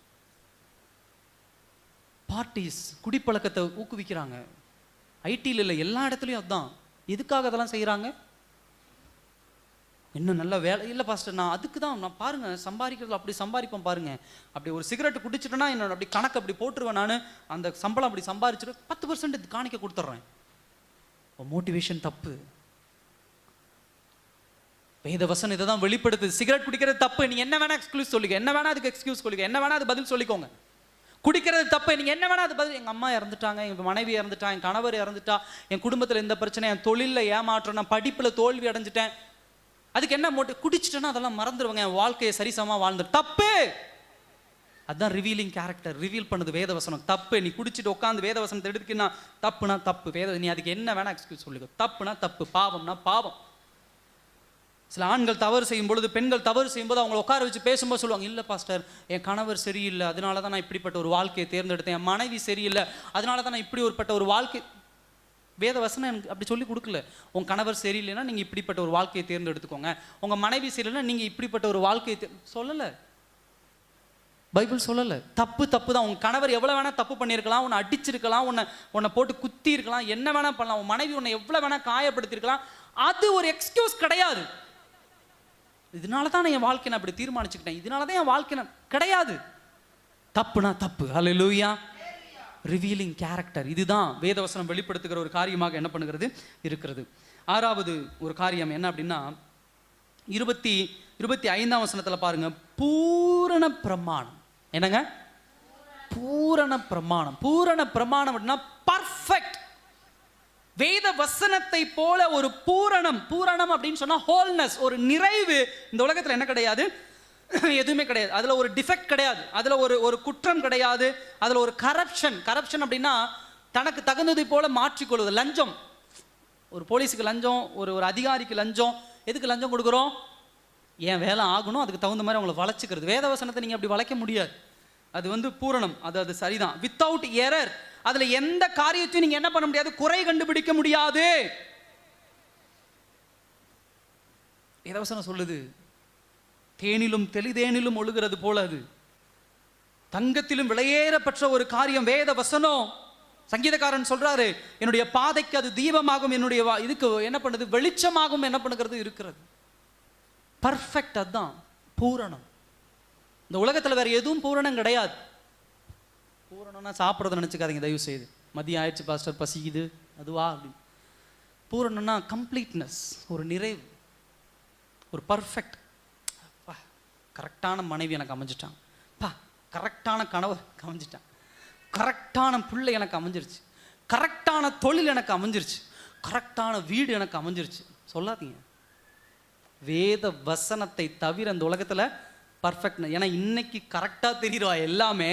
பார்ட்டிஸ் குடிப்பழக்கத்தை ஊக்குவிக்கிறாங்க. ஐடியில் இல்லை, எல்லா இடத்துலையும் அதுதான். எதுக்காக அதெல்லாம் செய்கிறாங்க? இன்னும் நல்ல வேலை இல்லை பாஸ்டர், நான் அதுக்கு தான் நான் பாருங்கள் சம்பாதிக்கிறதுல அப்படி சம்பாதிப்பேன் பாருங்கள், அப்படி ஒரு சிகரெட்டு குடிச்சிட்டேன்னா என்னோட அப்படி கணக்கு அப்படி போட்டுருவேன், நான் அந்த சம்பளம் அப்படி சம்பாதிச்சுட்டு 10% காணிக்க கொடுத்துட்றேன். மோட்டிவேஷன் தப்பு. வேத வசனம் இதை தான் வெளிப்படுத்துது. சிகரெட் குடிக்கிறது தப்பு, நீங்கள் என்ன வேணா எக்ஸ்கியூஸ் சொல்லிக்க, என்ன வேணா அதுக்கு எக்ஸ்கியூஸ் சொல்லிக்க, என்ன வேணா அது பதில் சொல்லிக்கோங்க. குடிக்கிறது தப்பு, நீங்கள் என்ன வேணா அது பதில். எங்கள் அம்மா இறந்துட்டாங்க, எங்கள் மனைவி இறந்துட்டா, என் கணவர் இறந்துட்டா, என் குடும்பத்தில் எந்த பிரச்சனை, என் தொழிலில் ஏமாற்றம், நான் படிப்பில் தோல்வி அடைஞ்சிட்டேன், அதுக்கு என்ன குடிச்சிட்டேன்னா அதெல்லாம் மறந்துடுவாங்க, என் வாழ்க்கையை சரிசமமாக வாழ்ந்து. தப்பு. அதுதான் ரிவீலிங் கேரக்டர், ரிவீல் பண்ணுது வேதவசனம். தப்பு. நீ குடிச்சிட்டு உட்காந்து வேதவசனத்தை எடுத்துக்கினா தப்புனா தப்பு. நீ அதுக்கு என்ன வேணா எக்ஸ்கியூஸ் சொல்லிக்கோ. தப்புனா தப்பு, பாவம்னா பாவம். சில ஆண்கள் தவறு செய்யும் பொழுது, பெண்கள் தவறு செய்யும்போது அவங்களை உட்கார வச்சு பேசும்போது சொல்லுவாங்க, இல்லை பாஸ்டர் என் கணவர் சரியில்லை, அதனால தான் நான் இப்படிப்பட்ட ஒரு வாழ்க்கையை தேர்ந்தெடுத்தேன், என் மனைவி சரியில்லை, அதனால தான் நான் இப்படி ஒருப்பட்ட ஒரு வாழ்க்கை. வேத வசனம் எனக்கு அப்படி சொல்லி கொடுக்கல. உங்கள் கணவர் சரியில்லைன்னா நீங்கள் இப்படிப்பட்ட ஒரு வாழ்க்கையை தேர்ந்தெடுத்துக்கோங்க, உங்கள் மனைவி சரியில்லைன்னா நீங்கள் இப்படிப்பட்ட ஒரு வாழ்க்கையை சொல்லலை. பைபிள் சொல்லலை. தப்பு தப்பு தான். உங்கள் கணவர் எவ்வளோ வேணால் தப்பு பண்ணியிருக்கலாம், உன்னை அடிச்சிருக்கலாம், உன்னை போட்டு குத்தி இருக்கலாம், என்ன வேணால் பண்ணலாம், உன் மனைவி உன்னை எவ்வளோ வேணால் காயப்படுத்திருக்கலாம், அது ஒரு எக்ஸ்கியூஸ் கிடையாது. இதனால தான் நான் என் வாழ்க்கையை நான் அப்படி தீர்மானிச்சுக்கிட்டேன், இதனால தான் என் வாழ்க்கை கிடையாது. தப்புனா தப்பு. ஹல்லேலூயா. Revealing character. இதுதான் வேதவசனம் வெளிப்படுத்துகிற ஒரு காரியமாக என்ன பண்ணுகிறது இருக்கிறது. 6வது ஒரு காரியம் என்ன அப்படின்னா 25ஆம் வசனத்தில் பாருங்க, பூரண பிரமாணம். என்னங்க? பூரண பிரமாணம். பூரண பிரமாணம் அப்படின்னா பர்ஃபெக்ட். வேத வசனத்தை போல ஒரு பூரணம். பூரணம் அப்படின்னு சொன்னா ஹோல்னஸ், ஒரு நிறைவு இந்த உலகத்தில் என்ன கிடையாது, எதுவுமே கிடையாது. அதில் ஒரு டிஃபெக்ட் கிடையாது, அதில் ஒரு குற்றம் கிடையாது, அதில் ஒரு கரப்ஷன் அப்படின்னா தனக்கு தகுந்ததை போல மாற்றிக்கொள்வது. லஞ்சம், ஒரு போலீஸுக்கு லஞ்சம், ஒரு அதிகாரிக்கு லஞ்சம். எதுக்கு லஞ்சம் கொடுக்குறோம்? ஏன் வேலை ஆகணும், அதுக்கு தகுந்த மாதிரி அவங்களை வளைச்சிக்கிறது. வேதவசனத்தை நீங்கள் அப்படி வளைக்க முடியாது. அது பூரணம், அது சரிதான். Without error. அதில் எந்த காரியத்தையும் நீங்கள் என்ன பண்ண முடியாது, குறை கண்டுபிடிக்க முடியாது. வேதவசனம் சொல்லுது தேனிலும் தெளிதேனிலும் ஒழுகிறது போல அது. தங்கத்திலும் விலையேறப்பெற்ற ஒரு காரியம் வேத வசனம். சங்கீதக்காரன் சொல்றாரு, என்னுடைய பாதைக்கு அது தீபமாகும், என்னுடைய இதுக்கு என்ன பண்ணுது, வெளிச்சமாகும் என்ன பண்ணுகிறது இருக்கிறது. பர்ஃபெக்ட். அதுதான் பூரணம். இந்த உலகத்துல வேற எதுவும் பூரணம் கிடையாது. பூரணம்னா சாப்பிட்றத நினைச்சுக்காதீங்க தயவு செய்து. மதியம் ஆயிடுச்சு பாஸ்டர் பசிக்குது அதுவா அப்படி. பூரணம்னா கம்ப்ளீட்னஸ், ஒரு நிறைவு, ஒரு பர்ஃபெக்ட். கரெக்டான மனைவி எனக்கு அமைஞ்சிட்டான், கரெக்டான கணவர் அமைஞ்சிட்டான், கரெக்டான பிள்ளை எனக்கு அமைஞ்சிருச்சு, கரெக்டான தொழில் எனக்கு அமைஞ்சிருச்சு, கரெக்டான வீடு எனக்கு அமைஞ்சிருச்சு சொல்லாதீங்க. வேத வசனத்தை தவிர இந்த உலகத்தில் பர்ஃபெக்ட். ஏன்னா இன்னைக்கு கரெக்டாக தெரியுறா எல்லாமே,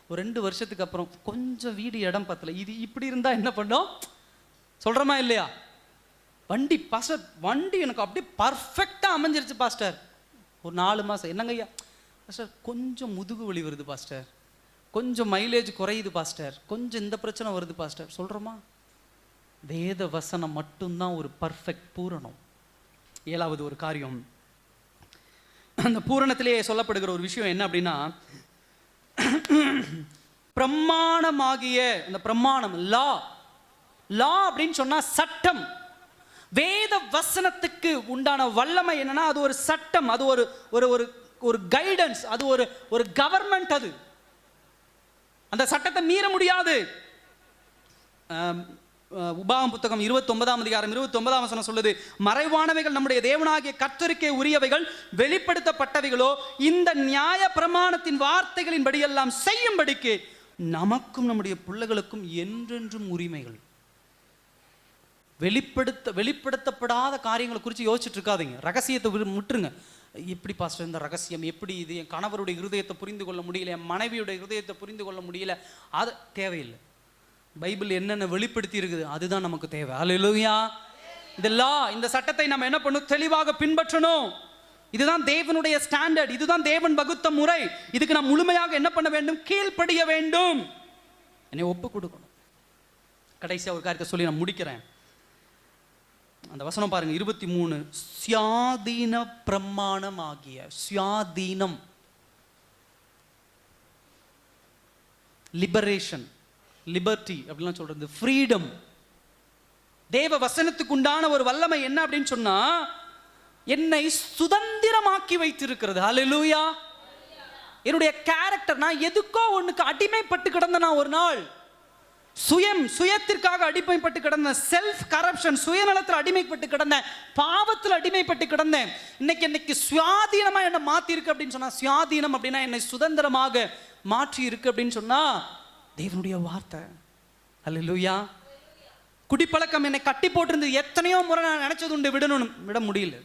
ஒரு 2 வருஷத்துக்கு அப்புறம் கொஞ்சம் வீடு இடம் பத்தல, இது இப்படி இருந்தால் என்ன பண்ணோம் சொல்கிறோமா இல்லையா? வண்டி பாஸ்டர், வண்டி எனக்கு அப்படியே பர்ஃபெக்டாக அமைஞ்சிருச்சு பாஸ்டர். ஒரு 4 மாதம் என்னங்க ஐயா பாஸ்டர், கொஞ்சம் முதுகு வலி வருது பாஸ்டர், கொஞ்சம் மைலேஜ் குறையுது பாஸ்டர், கொஞ்சம் இந்த பிரச்சனை வருது பாஸ்டர் சொல்கிறோமா? வேத வசனம் மட்டும்தான் ஒரு பர்ஃபெக்ட் பூரணம். 7வது ஒரு காரியம், அந்த பூரணத்திலேயே சொல்லப்படுகிற ஒரு விஷயம் என்ன அப்படின்னா, பிரமாணமாகிய அந்த பிரமாணம், லா. லா அப்படின்னு சொன்னா சட்டம். வேத வசனத்துக்கு உண்டான வல்லமை என்னன்னா, அது ஒரு சட்டம், அது ஒரு ஒரு ஒரு கைடன்ஸ், அது ஒரு கவர்மெண்ட். அது அந்த சட்டத்தை மீற முடியாது. உபாகம் புத்தகம் 29ஆம் அதிகாரம் 29ஆம் வசனம் சொல்லுது, மறைவானவைகள் நம்முடைய தேவனாகிய கர்த்தருக்கே உரியவைகள், வெளிப்படுத்தப்பட்டவைகளோ இந்த நியாய பிரமாணத்தின் வார்த்தைகளின் படியெல்லாம் செய்யும்படிக்கு நமக்கும் நம்முடைய பிள்ளைகளுக்கும் என்றென்றும் உரிமைகள். வெளிப்படுத்தப்படாத காரியங்களை குறித்து யோசிச்சுட்டு இருக்காதீங்க. ரகசியத்தை விட்டுருங்க. எப்படி பாஸ்டர் இந்த ரகசியம், எப்படி இது என் கணவருடைய இருதயத்தை புரிந்து கொள்ள முடியல, என் மனைவியுடைய இருதயத்தை புரிந்து கொள்ள முடியல, அது தேவையில்லை. பைபிள் என்னென்ன வெளிப்படுத்தி இருக்குது அதுதான் நமக்கு தேவை. அல்லேலூயா. இதெல்லாம் இந்த சட்டத்தை நம்ம என்ன பண்ணணும், தெளிவாக பின்பற்றணும். இதுதான் தேவனுடைய ஸ்டாண்டர்ட், இதுதான் தேவன் வகுத்த முறை. இதுக்கு நான் முழுமையாக என்ன பண்ண வேண்டும், கீழ்ப்படிய வேண்டும், என்னை ஒப்பு கொடுக்கணும். கடைசியாக ஒரு காரியத்தை சொல்லி நான் முடிக்கிறேன். அந்த வசனம் பாருங்க 23, சுயாதீன பிரமாணம் ஆகிய, சுயாதீனம், லிபரேஷன், லிபர்ட்டி அப்படிலாம் சொல்றது, ஃப்ரீடம். தேவ வசனத்துக்கு உண்டான ஒரு வல்லமை என்ன அப்படின்னு சொன்னா, என்னை சுதந்திரமாக்கி வைத்திருக்கிறது. ஹல்லேலூயா. என்னுடைய கேரக்டர், நான் எதுக்கோ ஒண்ணுக்கு அடிமைப்பட்டு கிடந்த, நான் ஒரு நாள் சுயத்திற்காக அடிமைப்பட்டு கிடந்தேன், செல்ஃப் கரப்ஷன், சுயநலத்தில் அடிமைப்பட்டு கிடந்தேன், பாவத்தில் அடிமைப்பட்டு கிடந்தேன். இன்னைக்கு சுயாதீனமா என்னை மாத்தி இருக்கு அப்படின்னு சொன்னா, சுயாதீனம் அப்படின்னா என்னை சுதந்திரமாக மாற்றி இருக்கு அப்படின்னு சொன்னா தேவனுடைய வார்த்தை. அல்லேலூயா. குடிப்பழக்கம் என்னை கட்டி போட்டிருந்தது. எத்தனையோ முறை நான் நினைச்சது உண்டு விடணும், விட முடியல.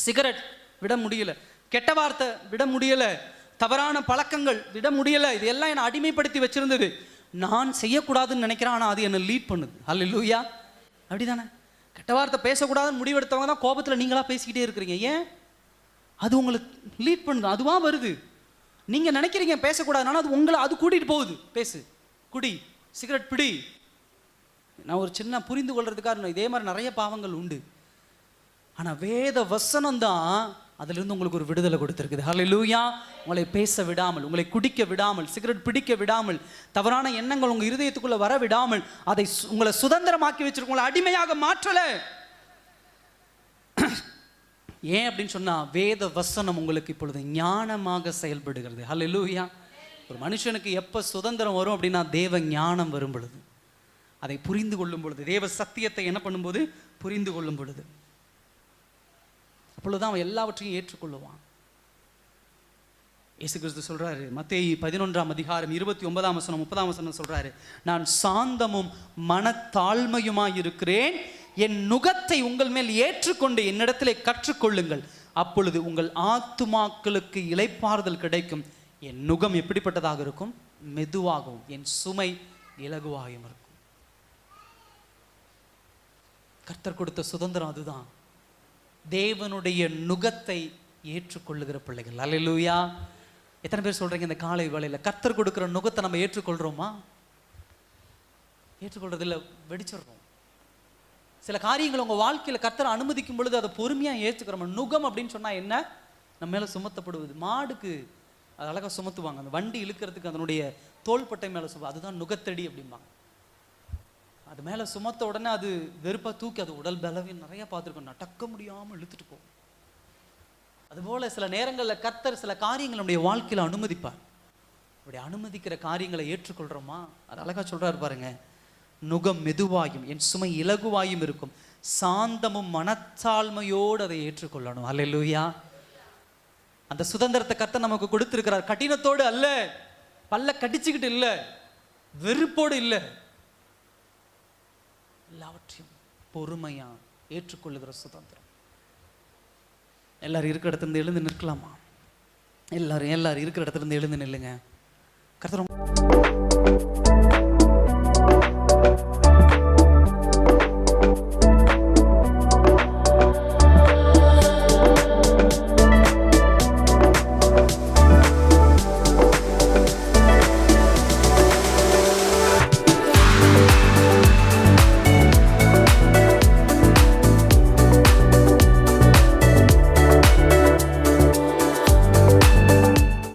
சிகரெட் விட முடியல, கெட்ட வார்த்தை விட முடியல, தவறான பழக்கங்கள் விட முடியல. இது எல்லாம் என்னை அடிமைப்படுத்தி வச்சிருந்தது. நான் செய்யக்கூடாதுன்னு நினைக்கிறேன், ஆனால் அது என்னை லீட் பண்ணுது. அல்லேலூயா. அப்படிதானே? கெட்ட வார்த்தை பேசக்கூடாதுன்னு முடிவெடுத்தவங்க தான் கோபத்தில் நீங்களா பேசிக்கிட்டே இருக்கிறீங்க. ஏன்? அது உங்களுக்கு லீட் பண்ணுது, அதுவாக வருது. நீங்கள் நினைக்கிறீங்க பேசக்கூடாதுனால அது உங்களை அது கூட்டிகிட்டு போகுது. பேசு, குடி, சிகரெட் பிடி. நான் ஒரு சின்ன புரிந்து கொள்றதுக்காக, இதே மாதிரி நிறைய பாவங்கள் உண்டு. ஆனால் வேத வசனம் தான் அதிலிருந்து உங்களுக்கு ஒரு விடுதலை கொடுத்துருக்குது. ஹல்லேலூயா. உங்களை பேச விடாமல், உங்களை குடிக்க விடாமல், சிகரெட் பிடிக்க விடாமல், தவறான எண்ணங்கள் உங்கள் இருதயத்துக்குள்ள வர விடாமல், அதை உங்களை சுதந்திரமாக்கி வச்சிருக்க, உங்களை அடிமையாக மாற்றல. ஏன் அப்படின்னு சொன்னா, வேத வசனம் உங்களுக்கு இப்பொழுது ஞானமாக செயல்படுகிறது. ஹல்லேலூயா. ஒரு மனுஷனுக்கு எப்போ சுதந்திரம் வரும் அப்படின்னா, தேவ ஞானம் வரும் பொழுது, அதை புரிந்து கொள்ளும் பொழுது, தேவ சத்தியத்தை என்ன பண்ணும்போது புரிந்து கொள்ளும் பொழுது, அப்பொழுதுதான் அவன் எல்லாவற்றையும் ஏற்றுக்கொள்ளுவான். இயேசு கிறிஸ்து சொல்றாரு, மத்தேயு 11ஆம் அதிகாரம் 29ஆம் வசனம் 30ஆம் வசனம் சொல்றாரு, நான் சாந்தமும் மனத்தாழ்மையுமாய் இருக்கிறேன், என் நுகத்தை உங்கள் மேல் ஏற்றுக்கொண்டு என்னிடத்திலே கற்றுக்கொள்ளுங்கள், அப்பொழுது உங்கள் ஆத்துமாக்களுக்கு இளைப்பாறுதல் கிடைக்கும். என் நுகம் எப்படிப்பட்டதாக இருக்கும், மெதுவாகவும், என் சுமை இலகுவாகவும் இருக்கும். கர்த்தர் கொடுத்த சுதந்திரம் அதுதான். தேவனுடைய நுகத்தை ஏற்றுக்கொள்ளுகிற பிள்ளைகள். அல்லேலூயா. எத்தனை பேர் சொல்றீங்க இந்த காலை வேளையில கர்த்தர் கொடுக்கிற நுகத்தை நம்ம ஏற்றுக்கொள்றோமா? ஏற்றுக்கொள்றதில்ல, வெடிச்சிடுறோம். சில காரியங்கள் உங்க வாழ்க்கையில கர்த்தர் அனுமதிக்கும் பொழுது அதை பொறுமையா ஏற்றுக்கிறோம். நுகம் அப்படின்னு சொன்னா என்ன? நம்ம மேலே சுமத்தப்படுவது. மாடுக்கு அது அழகாக சுமத்துவாங்க, அந்த வண்டி இழுக்கிறதுக்கு அதனுடைய தோள்பட்டை மேலே அதுதான் நுகத்தடி அப்படிம்பாங்க. அது மேலே சுமத்த உடனே அது வெறுப்பாக தூக்கி அது உடல் பலவீனம் நிறைய பார்த்துருக்கோம், நடக்க முடியாமல் இழுத்துட்டு போகும். அதுபோல் சில நேரங்களில் கர்த்தர் சில காரியங்கள் நம்முடைய வாழ்க்கையில் அனுமதிப்பார். அப்படி அனுமதிக்கிற காரியங்களை ஏற்றுக்கொள்கிறோமா? அது அழகாக சொல்கிறாரு பாருங்க, நுகம் மெதுவாயும் என் சுமை இலகுவாயும் இருக்கும், சாந்தமும் மனத்தாழ்மையோடு அதை ஏற்றுக்கொள்ளணும். அல்லேலூயா. அந்த சுதந்திரத்தை கர்த்தர் நமக்கு கொடுத்திருக்கிறார். கடினத்தோடு அல்ல, பல்ல கடிச்சுக்கிட்டு இல்லை, வெறுப்போடு இல்லை, எல்லாவற்றையும் பொறுமையா ஏற்றுக்கொள்ளுகிற சுதந்திரம். எல்லாரும் இருக்கிற இடத்துல இருந்து எழுந்து நிற்கலாமா? எல்லாரும் இருக்கிற இடத்துல இருந்து எழுந்து நில்லுங்க. கர்த்தர்